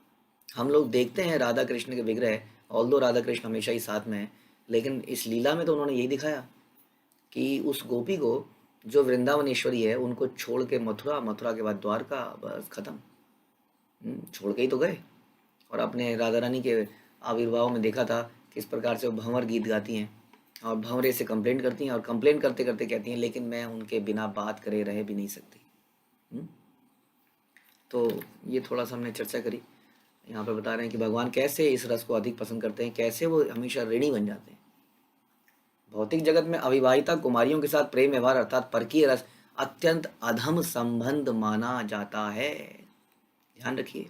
हम लोग देखते हैं राधा कृष्ण के विग्रह, ऑल्दो राधा कृष्ण हमेशा ही साथ में है, लेकिन इस लीला में तो उन्होंने यही दिखाया कि उस गोपी को जो वृंदावनेश्वरी है, उनको छोड़ के मथुरा, मथुरा के बाद द्वारका, बस खत्म। छोड़ के ही तो गए। और अपने राधा रानी के आविर्भाव में देखा था किस प्रकार से वो भंवर गीत गाती हैं और भंवरे से कंप्लेंट करती हैं, और कंप्लेंट करते करते कहती हैं लेकिन मैं उनके बिना बात करे रह भी नहीं सकती। तो ये थोड़ा सा हमने चर्चा करी। यहाँ पर बता रहे हैं कि भगवान कैसे इस रस को अधिक पसंद करते हैं, कैसे वो हमेशा ऋणी बन जाते हैं। भौतिक जगत में अविवाहिता कुमारियों के साथ प्रेम व्यवहार अर्थात परकीय रस अत्यंत अधम संबंध माना जाता है। ध्यान रखिए,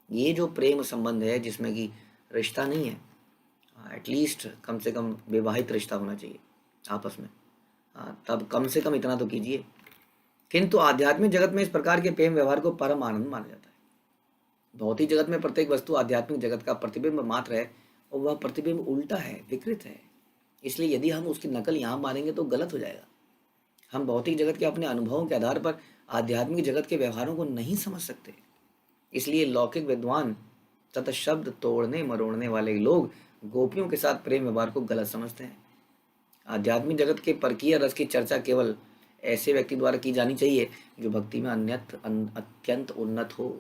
ये जो प्रेम संबंध है जिसमें कि रिश्ता नहीं है, एटलीस्ट कम से कम विवाहित रिश्ता होना चाहिए आपस में, तब कम से कम इतना तो कीजिए। किंतु आध्यात्मिक जगत में इस प्रकार के प्रेम व्यवहार को परम आनंद माना जाता है। भौतिक जगत में प्रत्येक वस्तु आध्यात्मिक जगत का प्रतिबिंब मात्र है, और वह प्रतिबिंब उल्टा है, विकृत है। इसलिए यदि हम उसकी नकल यहाँ मारेंगे तो गलत हो जाएगा। हम भौतिक जगत के अपने अनुभवों के आधार पर आध्यात्मिक जगत के व्यवहारों को नहीं समझ सकते। इसलिए लौकिक विद्वान तथा शब्द तोड़ने मरोड़ने वाले लोग गोपियों के साथ प्रेम व्यवहार को गलत समझते हैं। आध्यात्मिक जगत के परकीय रस की चर्चा केवल ऐसे व्यक्ति द्वारा की जानी चाहिए जो भक्ति में अत्यंत उन्नत हो।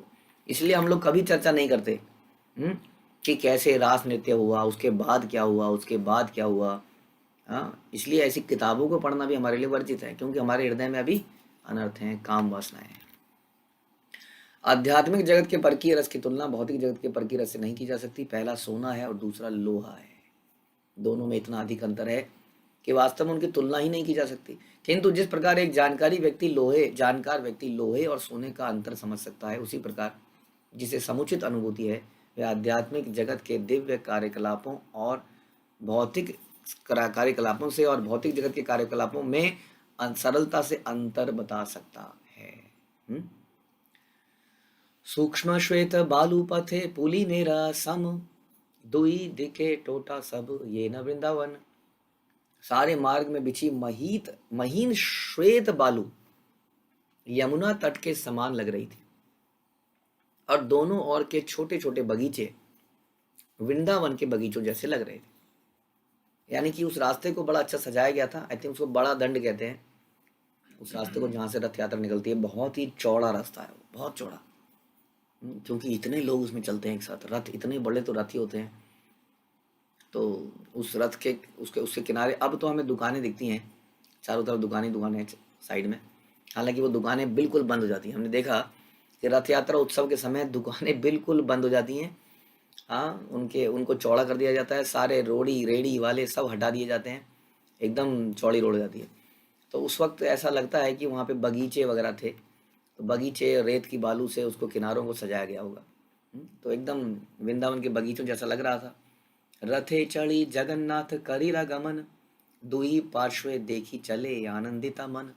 इसलिए हम लोग कभी चर्चा नहीं करते कि कैसे रास नृत्य हुआ, उसके बाद क्या हुआ, उसके बाद क्या हुआ। हाँ, इसलिए ऐसी किताबों को पढ़ना भी हमारे लिए वर्जित है, क्योंकि हमारे हृदय में अभी अनर्थ हैं, काम वासनाएं हैं। आध्यात्मिक जगत के परकीय रस की तुलना भौतिक जगत के परकीय रस से नहीं की जा सकती। पहला सोना है और दूसरा लोहा है, दोनों में इतना अधिक अंतर है कि वास्तव में उनकी तुलना ही नहीं की जा सकती। किंतु जिस प्रकार एक जानकार व्यक्ति लोहे और सोने का अंतर समझ सकता है, उसी प्रकार जिसे समुचित अनुभूति है वह आध्यात्मिक जगत के दिव्य कार्यकलापों और भौतिक कार्यकलापों से और भौतिक जगत के कार्यकलापों में सरलता से अंतर बता सकता है। सूक्ष्म श्वेत बालू पथे पुली नेरा सम, दुई दिखे टोटा सब ये न वृंदावन। सारे मार्ग में बिछी महीन श्वेत बालू यमुना तट के समान लग रही थी, और दोनों ओर के छोटे छोटे बगीचे वृंदावन के बगीचों जैसे लग रहे थे। यानी कि उस रास्ते को बड़ा अच्छा सजाया गया था। आई थिंक उसको बड़ा दंड कहते हैं उस रास्ते को जहाँ से रथ यात्रा निकलती है। बहुत ही चौड़ा रास्ता है, बहुत चौड़ा, क्योंकि इतने लोग उसमें चलते हैं एक साथ। रथ इतने बड़े तो रथ ही होते हैं। तो उस रथ के उसके किनारे अब तो हमें दुकानें दिखती हैं, चारों तरफ दुकानें हैं साइड में। हालांकि वो दुकानें बिल्कुल बंद हो जाती हैं। हमने देखा कि रथ यात्रा उत्सव के समय दुकानें बिल्कुल बंद हो जाती हैं। हाँ, उनको चौड़ा कर दिया जाता है। सारे रोड़ी रेड़ी वाले सब हटा दिए जाते हैं, एकदम चौड़ी रोड हो जाती है। तो उस वक्त ऐसा लगता है कि वहाँ पे बगीचे वगैरह थे, तो बगीचे रेत की बालू से उसको किनारों को सजाया गया होगा। तो एकदम वृंदावन के बगीचों जैसा लग रहा था। रथे चढ़ी जगन्नाथ करीरा गमन, दुई पार्श्वे देखी चले आनंदिता मन।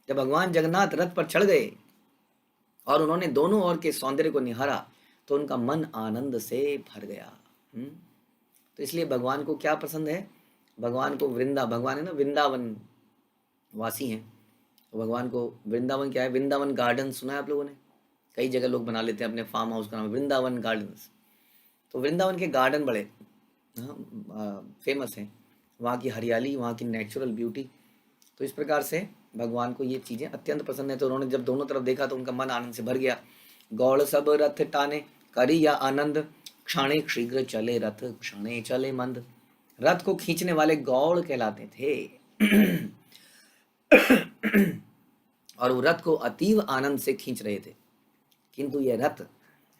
जब भगवान जगन्नाथ रथ पर चढ़ गए और उन्होंने दोनों ओर के सौंदर्य को निहारा, तो उनका मन आनंद से भर गया। तो इसलिए भगवान को क्या पसंद है? भगवान को भगवान है ना, वृंदावन वासी हैं। तो भगवान को वृंदावन क्या है? वृंदावन गार्डन सुना है आप लोगों ने? कई जगह लोग बना लेते हैं अपने फार्म हाउस का नाम वृंदावन गार्डन्स। तो वृंदावन के गार्डन बड़े फेमस हैं, वहाँ की हरियाली, वहाँ की नेचुरल ब्यूटी। तो इस प्रकार से भगवान को ये चीज़ें अत्यंत पसंद है। तो उन्होंने जब दोनों तरफ देखा तो उनका मन आनंद से भर गया। गौड़ सब रथ टाने करी या आनंद, क्षणे शीघ्र चले रथ क्षणे चले मंद। रथ को खींचने वाले गौड़ कहलाते थे और वो रथ को अतीव आनंद से खींच रहे थे। किंतु यह रथ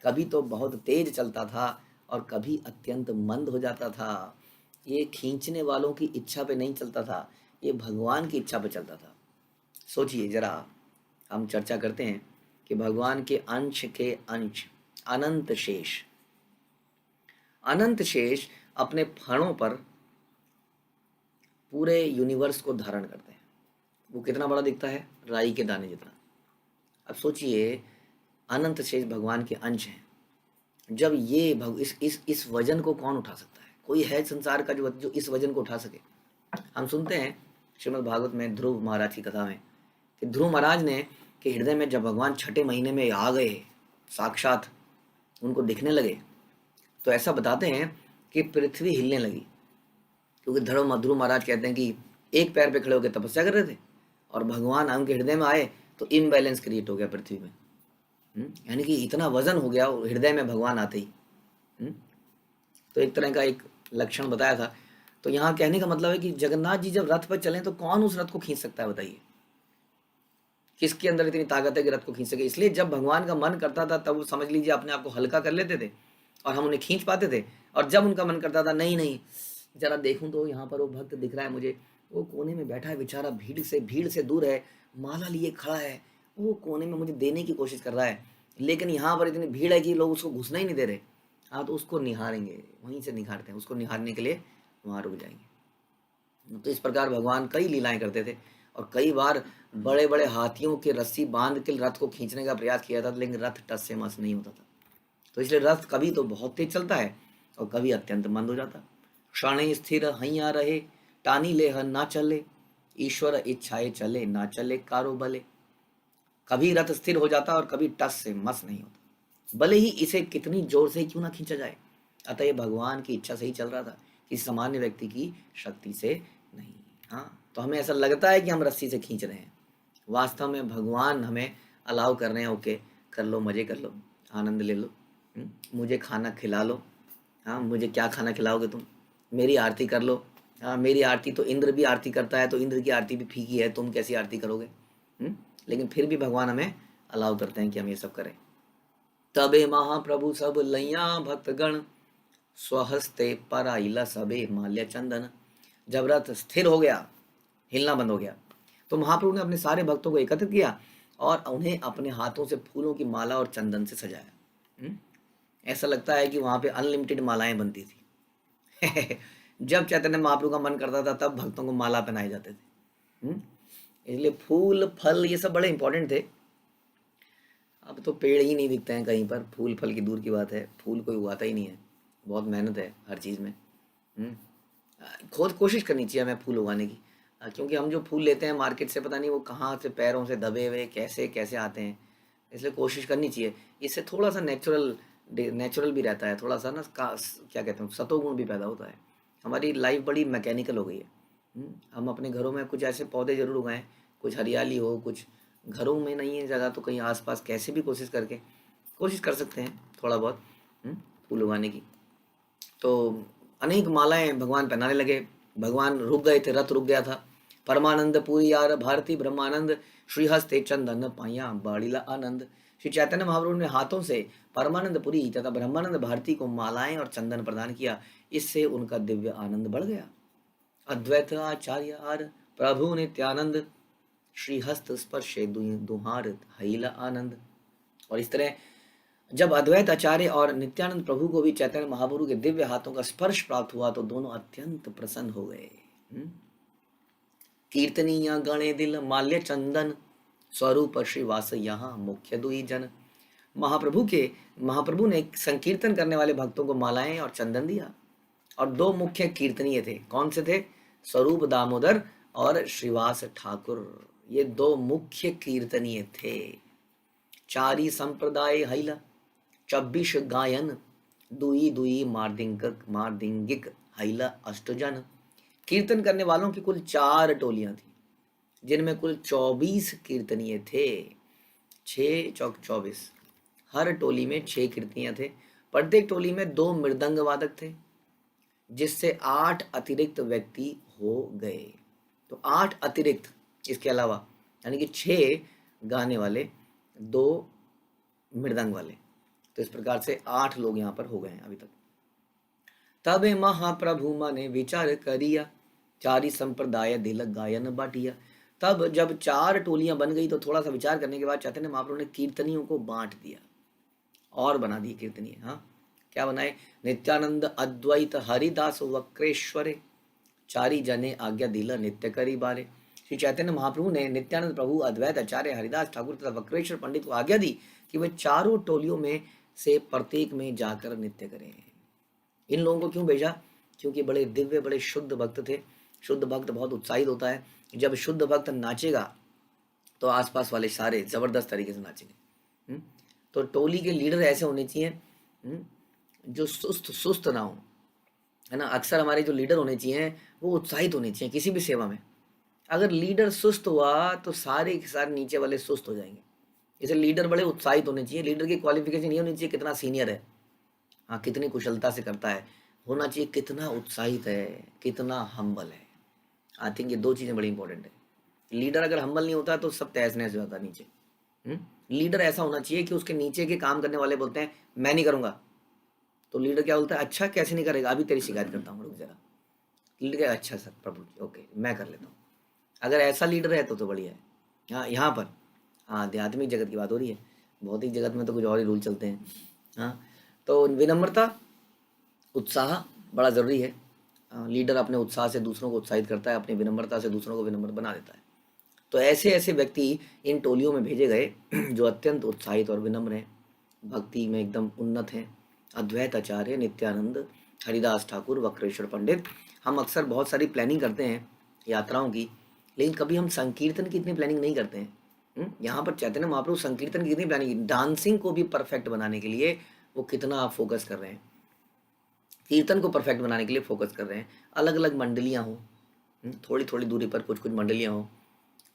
कभी तो बहुत तेज चलता था और कभी अत्यंत मंद हो जाता था। ये खींचने वालों की इच्छा पे नहीं चलता था, ये भगवान की इच्छा पे चलता था। सोचिए जरा, हम चर्चा करते हैं कि भगवान के अंश के अंश अनंत शेष अपने फणों पर पूरे यूनिवर्स को धारण करते हैं। वो कितना बड़ा दिखता है? राई के दाने जितना। अब सोचिए, अनंत शेष भगवान के अंश हैं। जब ये इस वजन को कौन उठा सकता है? कोई है संसार का जो इस वजन को उठा सके? हम सुनते हैं श्रीमद् भागवत में ध्रुव महाराज की कथा में कि ध्रुव महाराज ने के हृदय में जब भगवान छठे महीने में आ गए, साक्षात उनको दिखने लगे, तो ऐसा बताते हैं कि पृथ्वी हिलने लगी। क्योंकि ध्रुव महाराज कहते हैं कि एक पैर पे खड़े होकर तपस्या कर रहे थे और भगवान उनके हृदय में आए तो इम्बैलेंस क्रिएट हो गया पृथ्वी में। यानी कि इतना वजन हो गया हृदय में भगवान आते ही। तो एक तरह का एक लक्षण बताया था। तो यहाँ कहने का मतलब है कि जगन्नाथ जी जब रथ पर चलें तो कौन उस रथ को खींच सकता है? बताइए, किसके अंदर इतनी ताकत है कि रथ को खींच सके? इसलिए जब भगवान का मन करता था तब वो समझ लीजिए अपने आप को हल्का कर लेते थे और हम उन्हें खींच पाते थे। और जब उनका मन करता था नहीं नहीं जरा देखूं तो यहाँ पर वो भक्त दिख रहा है मुझे, वो कोने में बैठा है बेचारा, भीड़ से दूर है, माला लिए खड़ा है, वो कोने में मुझे देने की कोशिश कर रहा है, लेकिन यहाँ पर इतनी भीड़ है कि लोग उसको घुसना ही नहीं दे रहे। हाँ, तो उसको निहारेंगे, वहीं से निहारते हैं, उसको निहारने के लिए वहाँ रुक जाएंगे। तो इस प्रकार भगवान कई लीलाएं करते थे और कई बार बड़े बड़े हाथियों के रस्सी बांध के रथ को खींचने का प्रयास किया था, लेकिन रथ टस से मस नहीं होता था। तो इसलिए रथ कभी तो बहुत तेज चलता है और कभी अत्यंत मंद हो जाता। क्षण स्थिर हैया रहे, टानी ले ना चले, ईश्वर इच्छाए चले ना चले कारो बले। कभी रथ स्थिर हो जाता और कभी टस से मस नहीं होता, भले ही इसे कितनी जोर से क्यों ना खींचा जाए। अतः ये भगवान की इच्छा से ही चल रहा था, किसी सामान्य व्यक्ति की शक्ति से नहीं। हाँ, तो हमें ऐसा लगता है कि हम रस्सी से खींच रहे हैं, वास्तव में भगवान हमें अलाउ कर रहे हैं। ओके, कर लो, मजे कर लो, आनंद ले लो, मुझे खाना खिला लो। हाँ, मुझे क्या खाना खिलाओगे तुम? मेरी आरती कर लो। हाँ, मेरी आरती तो इंद्र भी आरती करता है, तो इंद्र की आरती भी फीकी है, तुम कैसी आरती करोगे? लेकिन फिर भी भगवान हमें अलाउ करते हैं कि हम ये सब करें। तबे महाप्रभु सब लैया भक्तगण, स्वहस्ते पराइला सबे माल्य चंदन। जब रथ स्थिर हो गया, हिलना बंद हो गया, तो महाप्रभु ने अपने सारे भक्तों को एकत्रित किया और उन्हें अपने हाथों से फूलों की माला और चंदन से सजाया। ऐसा लगता है कि वहां पे अनलिमिटेड मालाएं बनती थी जब चैतन्य महाप्रभु का मन करता था तब भक्तों को माला पहनाए जाते थे। इसलिए फूल फल ये सब बड़े इंपॉर्टेंट थे। अब तो पेड़ ही नहीं दिखते हैं कहीं पर, फूल फल की दूर की बात है, फूल कोई उगाता ही नहीं है। बहुत मेहनत है हर चीज़ में। हम्म। खुद कोशिश करनी चाहिए हमें फूल उगाने की। क्योंकि हम जो फूल लेते हैं मार्केट से, पता नहीं वो कहाँ से पैरों से दबे हुए कैसे कैसे आते हैं। इसलिए कोशिश करनी चाहिए। इससे थोड़ा सा नेचुरल भी रहता है, थोड़ा सा ना क्या कहते हैं, सतोगुण भी पैदा होता है। हमारी लाइफ बड़ी मैकेनिकल हो गई है। हम अपने घरों में कुछ ऐसे पौधे जरूर उगाएं, कुछ हरियाली हो, कुछ घरों में नहीं है जगह तो कहीं आसपास कैसे भी कोशिश कर सकते हैं थोड़ा बहुत फूल उगाने की। तो अनेक मालाएं भगवान पहनाने लगे। भगवान रुक गए थे, रथ रुक गया था। परमानंद पूरी यार भारती ब्रह्मानंद, श्रीहस्ते चंदन पाया बाड़ीला आनंद। श्री चैतन्य महाप्रभु ने हाथों से परमानंद पुरी तथा ब्रह्मानंद भारती को मालाएं और चंदन प्रदान किया। इससे उनका दिव्य आनंद बढ़ गया। अद्वैत आचार्य आर प्रभु नित्यानंद, श्रीहस्त स्पर्शे दुहार हईला आनंद। और इस तरह जब अद्वैत आचार्य और नित्यानंद प्रभु को भी चैतन्य महाप्रभु के दिव्य हाथों का स्पर्श प्राप्त हुआ तो दोनों अत्यंत प्रसन्न हो गए। कीर्तनीय गणे दिल माल्य चंदन, स्वरूप श्रीवास यहाँ मुख्य दुई जन। महाप्रभु ने संकीर्तन करने वाले भक्तों को मालाएं और चंदन दिया। और दो मुख्य कीर्तनीय थे, कौन से थे? स्वरूप दामोदर और श्रीवास ठाकुर, ये दो मुख्य कीर्तनीय थे। चारी संप्रदाय हैला 26 गायन, दुई दुई मार्दिंगिक हैला अष्टजन। कीर्तन करने वालों की कुल 4 टोलियां थी, जिनमें कुल 24 कीर्तनीय थे। 6 चौक 24, हर टोली में 6 कीर्तनीय थे। प्रत्येक टोली में 2 मृदंग वादक थे, जिससे 8 अतिरिक्त व्यक्ति हो गए। तो 8 अतिरिक्त इसके अलावा, यानी कि 6 गाने वाले, 2 मृदंग वाले। तो इस प्रकार से 8 लोग यहाँ पर हो गए हैं अभी तक। तबे महाप्रभु माने विचार करिया, चारी संप्रदाय दिल गायन बाटिया। तब जब 4 टोलियां बन गई तो थोड़ा सा विचार करने के बाद चैतन्य महाप्रभु ने कीर्तनियों को बांट दिया और बना दिए कीर्तनीय। हाँ, क्या बनाए? नित्यानंद अद्वैत हरिदास वक्रेश्वरे, चारी जने आज्ञा दिला नित्य करी बारे। श्री चैतन्य महाप्रभु ने नित्यानंद प्रभु, अद्वैत आचार्य, हरिदास ठाकुर तथा वक्रेश्वर पंडित को आज्ञा दी कि वे चारों टोलियों में से प्रत्येक में जाकर नृत्य करें। इन लोगों को क्यों भेजा? क्योंकि बड़े दिव्य, बड़े शुद्ध भक्त थे। शुद्ध भक्त बहुत उत्साहित होता है। जब शुद्ध भक्त नाचेगा तो आसपास वाले सारे जबरदस्त तरीके से नाचेंगे। तो टोली के लीडर ऐसे होने चाहिए जो सुस्त ना हो, है ना। अक्सर हमारे जो लीडर होने चाहिए वो उत्साहित होने चाहिए किसी भी सेवा में। अगर लीडर सुस्त हुआ तो सारे के सारे नीचे वाले सुस्त हो जाएंगे। इसलिए लीडर बड़े उत्साहित होने चाहिए। लीडर की क्वालिफिकेशन ये होनी चाहिए कितना सीनियर है, हाँ, कितनी कुशलता से करता है, होना चाहिए कितना उत्साहित है, कितना हम्बल है। आई थिंक ये 2 चीज़ें बड़ी इंपॉर्टेंट है। लीडर अगर हम्बल नहीं होता तो सब तहस नहस हो जाता नीचे। लीडर ऐसा होना चाहिए कि उसके नीचे के काम करने वाले बोलते हैं मैं नहीं करूँगा, तो लीडर क्या बोलता है? अच्छा, कैसे नहीं करेगा, अभी तेरी शिकायत करता हूँ, रुक जरा। लीडर क्या, अच्छा सर प्रभु जी, ओके मैं कर लेता हूँ। अगर ऐसा लीडर है तो बढ़िया है। हाँ, यहाँ पर हाँ आध्यात्मिक जगत की बात हो रही है, भौतिक जगत में तो कुछ और ही रूल चलते हैं। हाँ, तो विनम्रता, उत्साह बड़ा ज़रूरी है। लीडर अपने उत्साह से दूसरों को उत्साहित करता है, अपनी विनम्रता से दूसरों को विनम्र बना देता है। तो ऐसे ऐसे व्यक्ति इन टोलियों में भेजे गए जो अत्यंत उत्साहित और विनम्र हैं, भक्ति में एकदम उन्नत हैं। अद्वैत आचार्य, नित्यानंद, हरिदास ठाकुर, वक्रेश्वर पंडित। हम अक्सर बहुत सारी प्लानिंग करते हैं यात्राओं की, लेकिन कभी हम संकीर्तन की इतनी प्लानिंग नहीं करते हैं। यहाँ पर चैतन्य महाप्रभु संकीर्तन की कितनी प्लानिंग, डांसिंग को भी परफेक्ट बनाने के लिए वो कितना फोकस कर रहे हैं, कीर्तन को परफेक्ट बनाने के लिए फोकस कर रहे हैं। अलग अलग मंडलियाँ हों, थोड़ी थोड़ी दूरी पर कुछ कुछ मंडलियाँ हों,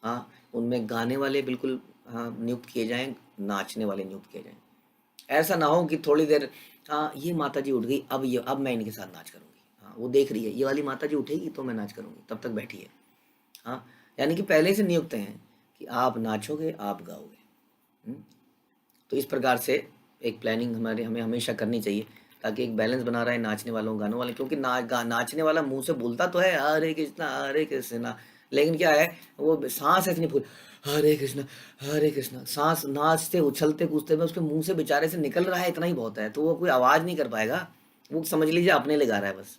हाँ, उनमें गाने वाले बिल्कुल हाँ नियुक्त किए जाएं, नाचने वाले नियुक्त किए जाएं। ऐसा ना हो कि थोड़ी देर ये माता जी उठ गई, अब मैं इनके साथ नाच करूँगी, हाँ वो देख रही है ये वाली माता जी उठेगी तो मैं नाच करूँगी, तब तक बैठी है। हाँ, यानी कि पहले से नियुक्त हैं कि आप नाचोगे, आप गाओगे। तो इस प्रकार से एक प्लानिंग हमें हमेशा करनी चाहिए, ताकि एक बैलेंस बना रहे नाचने वालों गानों वाले। क्योंकि नाचने वाला मुंह से बोलता तो है हरे कृष्णा, लेकिन क्या है वो सांस ऐसे नहीं फूल हरे कृष्णा, सांस नाचते उछलते कूदते में उसके मुंह से बेचारे से निकल रहा है, इतना ही बहुत है। तो वो कोई आवाज़ नहीं कर पाएगा, वो समझ लीजिए अपने लिए गा रहा है बस,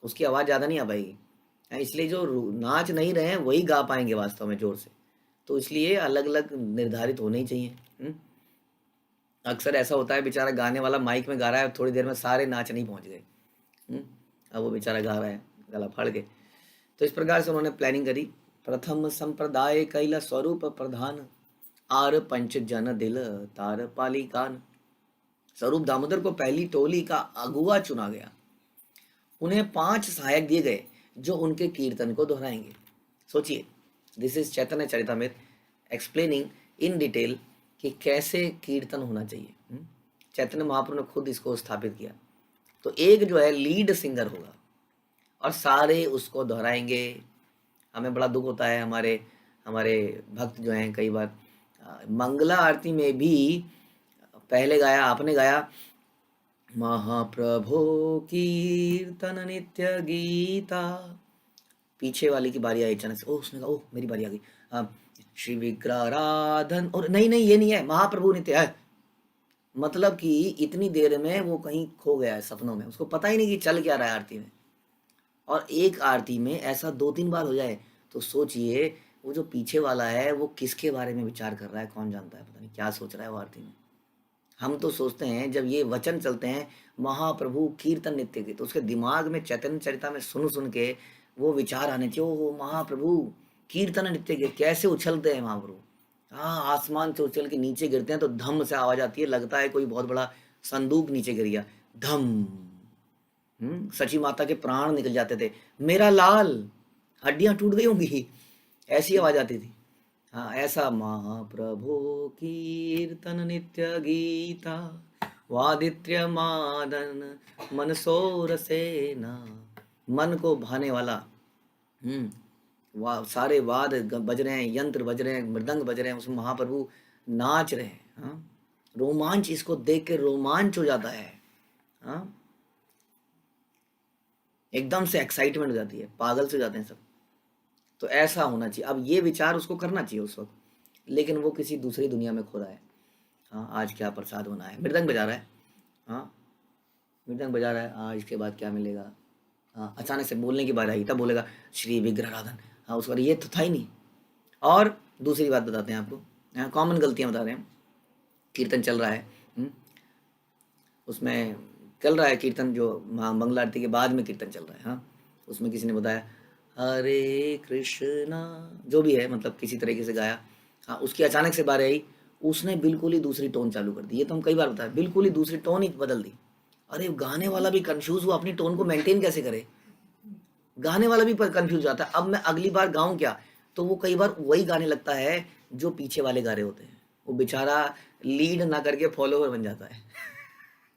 उसकी आवाज़ ज़्यादा नहीं आ पाएगी। इसलिए जो नाच नहीं रहे हैं वही गा पाएंगे वास्तव में जोर से। तो इसलिए अलग अलग निर्धारित होने ही चाहिए। अक्सर ऐसा होता है, बेचारा गाने वाला माइक में गा रहा है, थोड़ी देर में सारे नाचने ही पहुंच गए। अब वो बेचारा गा रहा है गला फाड़ के। तो इस प्रकार से उन्होंने प्लानिंग करी। प्रथम संप्रदाय कैला स्वरूप प्रधान, आर पंच जन दिल तार पाली कान। स्वरूप दामोदर को पहली टोली का अगुआ चुना गया। उन्हें 5 सहायक दिए गए जो उनके कीर्तन को दोहराएंगे। सोचिए, this is Chaitanya Charitamrita explaining in detail कि कैसे कीर्तन होना चाहिए। चैतन्य महाप्रभु ने खुद इसको स्थापित किया। तो एक जो है लीड सिंगर होगा और सारे उसको दोहराएंगे। हमें बड़ा दुख होता है, हमारे हमारे भक्त जो हैं कई बार मंगला आरती में भी पहले गाया, आपने गाया महाप्रभु कीर्तन नित्य गीता, पीछे वाली की बारी आई अचानक से, ओह उसने कहा ओह मेरी बारी आ गई, श्री विग्रहाराधन, और नहीं नहीं ये नहीं है, महाप्रभु नित्य है। मतलब कि इतनी देर में वो कहीं खो गया है सपनों में, उसको पता ही नहीं कि चल क्या रहा है आरती में। और एक आरती में ऐसा 2-3 बार हो जाए तो सोचिए वो जो पीछे वाला है वो किसके बारे में विचार कर रहा है, कौन जानता है, पता नहीं क्या सोच रहा है वो आरती में। हम तो सोचते हैं जब ये वचन चलते हैं महाप्रभु कीर्तन नित्य के, तो उसके दिमाग में चैतन्य चरिता में सुन के वो विचार आने चाहिए, ओह महाप्रभु कीर्तन नित्य के कैसे उछलते हैं महाप्रभु। हाँ, आसमान से उछल के नीचे गिरते हैं तो धम से आवाज आती है, लगता है कोई बहुत बड़ा संदूक नीचे गिर गया, धम। सची माता के प्राण निकल जाते थे, मेरा लाल हड्डियां टूट गई होंगी, ऐसी आवाज आती थी। हाँ, ऐसा महाप्रभु कीर्तन नित्य गीता, वादित्य मादन मनसोर सेना, मन को भाने वाला। सारे वाद बज रहे हैं, यंत्र बज रहे हैं, मृदंग बज रहे हैं, उसमें महाप्रभु नाच रहे हैं। हाँ, रोमांच, इसको देख के रोमांच हो जाता है। हाँ, एकदम से एक्साइटमेंट हो जाती है, पागल से हो जाते हैं सब। तो ऐसा होना चाहिए। अब ये विचार उसको करना चाहिए उस वक्त, लेकिन वो किसी दूसरी दुनिया में खो रहा है। हाँ, आज क्या प्रसाद होना है, मृदंग बजा रहा है। हाँ, मृदंग बजा रहा है, हाँ इसके बाद क्या मिलेगा। हाँ, अचानक से बोलने की बात आई, तब बोलेगा श्री विग्रहाराधन। हाँ, उस बार ये तो था ही नहीं। और दूसरी बात बताते हैं आपको, कॉमन गलतियाँ बता रहे हैं। कीर्तन चल रहा है, उसमें चल रहा है कीर्तन, जो मंगला आरती के बाद में कीर्तन चल रहा है। हाँ, उसमें किसी ने बताया हरे कृष्णा, जो भी है, मतलब किसी तरीके से गाया। हाँ, उसकी अचानक से बारी आई, उसने बिल्कुल ही दूसरी टोन चालू कर दी। ये तो हम कई बार बताया, बिल्कुल ही दूसरी टोन ही बदल दी। अरे गाने वाला भी कंफ्यूज हुआ, अपनी टोन को मेंटेन कैसे करे, गाने वाला भी कंफ्यूज जाता है। अब मैं अगली बार गाऊं क्या, तो वो कई बार वही गाने लगता है जो पीछे वाले गा रहे होते हैं। वो बेचारा लीड ना करके फॉलोवर बन जाता है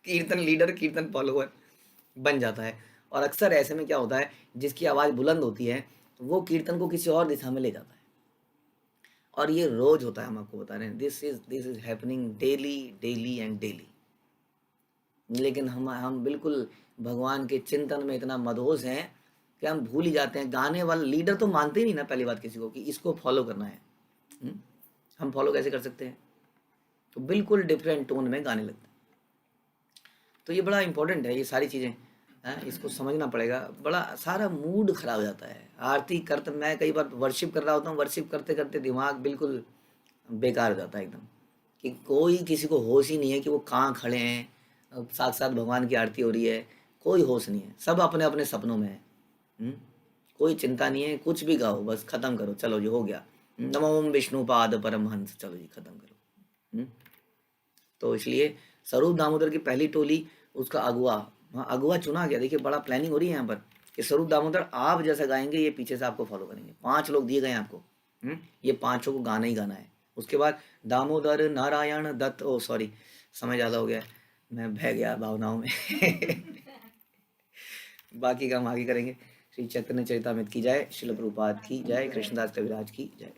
कीर्तन लीडर कीर्तन फॉलोवर बन जाता है। और अक्सर ऐसे में क्या होता है, जिसकी आवाज़ बुलंद होती है वो कीर्तन को किसी और दिशा में ले जाता है। और ये रोज होता है, हम आपको बता रहे हैं, this is happening daily daily and daily. लेकिन हम बिल्कुल भगवान के चिंतन में इतना मदहोश हैं कि हम भूल ही जाते हैं। गाने वाला लीडर तो मानते ही नहीं ना पहली बात किसी को कि इसको फॉलो करना है। हम फॉलो कैसे कर सकते हैं, तो बिल्कुल डिफरेंट टोन में गाने लगते हैं। तो ये बड़ा इंपॉर्टेंट है, ये सारी चीज़ें इसको समझना पड़ेगा। बड़ा सारा मूड खराब हो जाता है आरती करते। मैं कई बार वर्शिप कर रहा होता हूँ, वर्शिप करते करते दिमाग बिल्कुल बेकार हो जाता है एकदम, कि कोई किसी को होश ही नहीं है कि वो कहाँ खड़े हैं, साथ साथ भगवान की आरती हो रही है, कोई होश नहीं है, सब अपने अपने सपनों में है। कोई चिंता नहीं है, कुछ भी गाओ, बस खत्म करो, चलो जी हो गया, नमो विष्णुपाद परमहंस, चलो जी खत्म करो। तो इसलिए स्वरूप दामोदर की पहली टोली, उसका अगुआ, हाँ अगुआ चुना गया। देखिए बड़ा प्लानिंग हो रही है यहाँ पर कि स्वरूप दामोदर आप जैसा गाएंगे, ये पीछे से आपको फॉलो करेंगे। 5 लोग दिए गए हैं आपको, ये 5 को गाना ही गाना है। उसके बाद दामोदर नारायण दत्त, ओ सॉरी समय ज़्यादा हो गया, मैं बह गया भावनाओं में बाकी काम आगे करेंगे। श्री चैतन्य चरितामृत की जय, श्रील प्रभुपाद की जय, कृष्णदास कविराज की जय।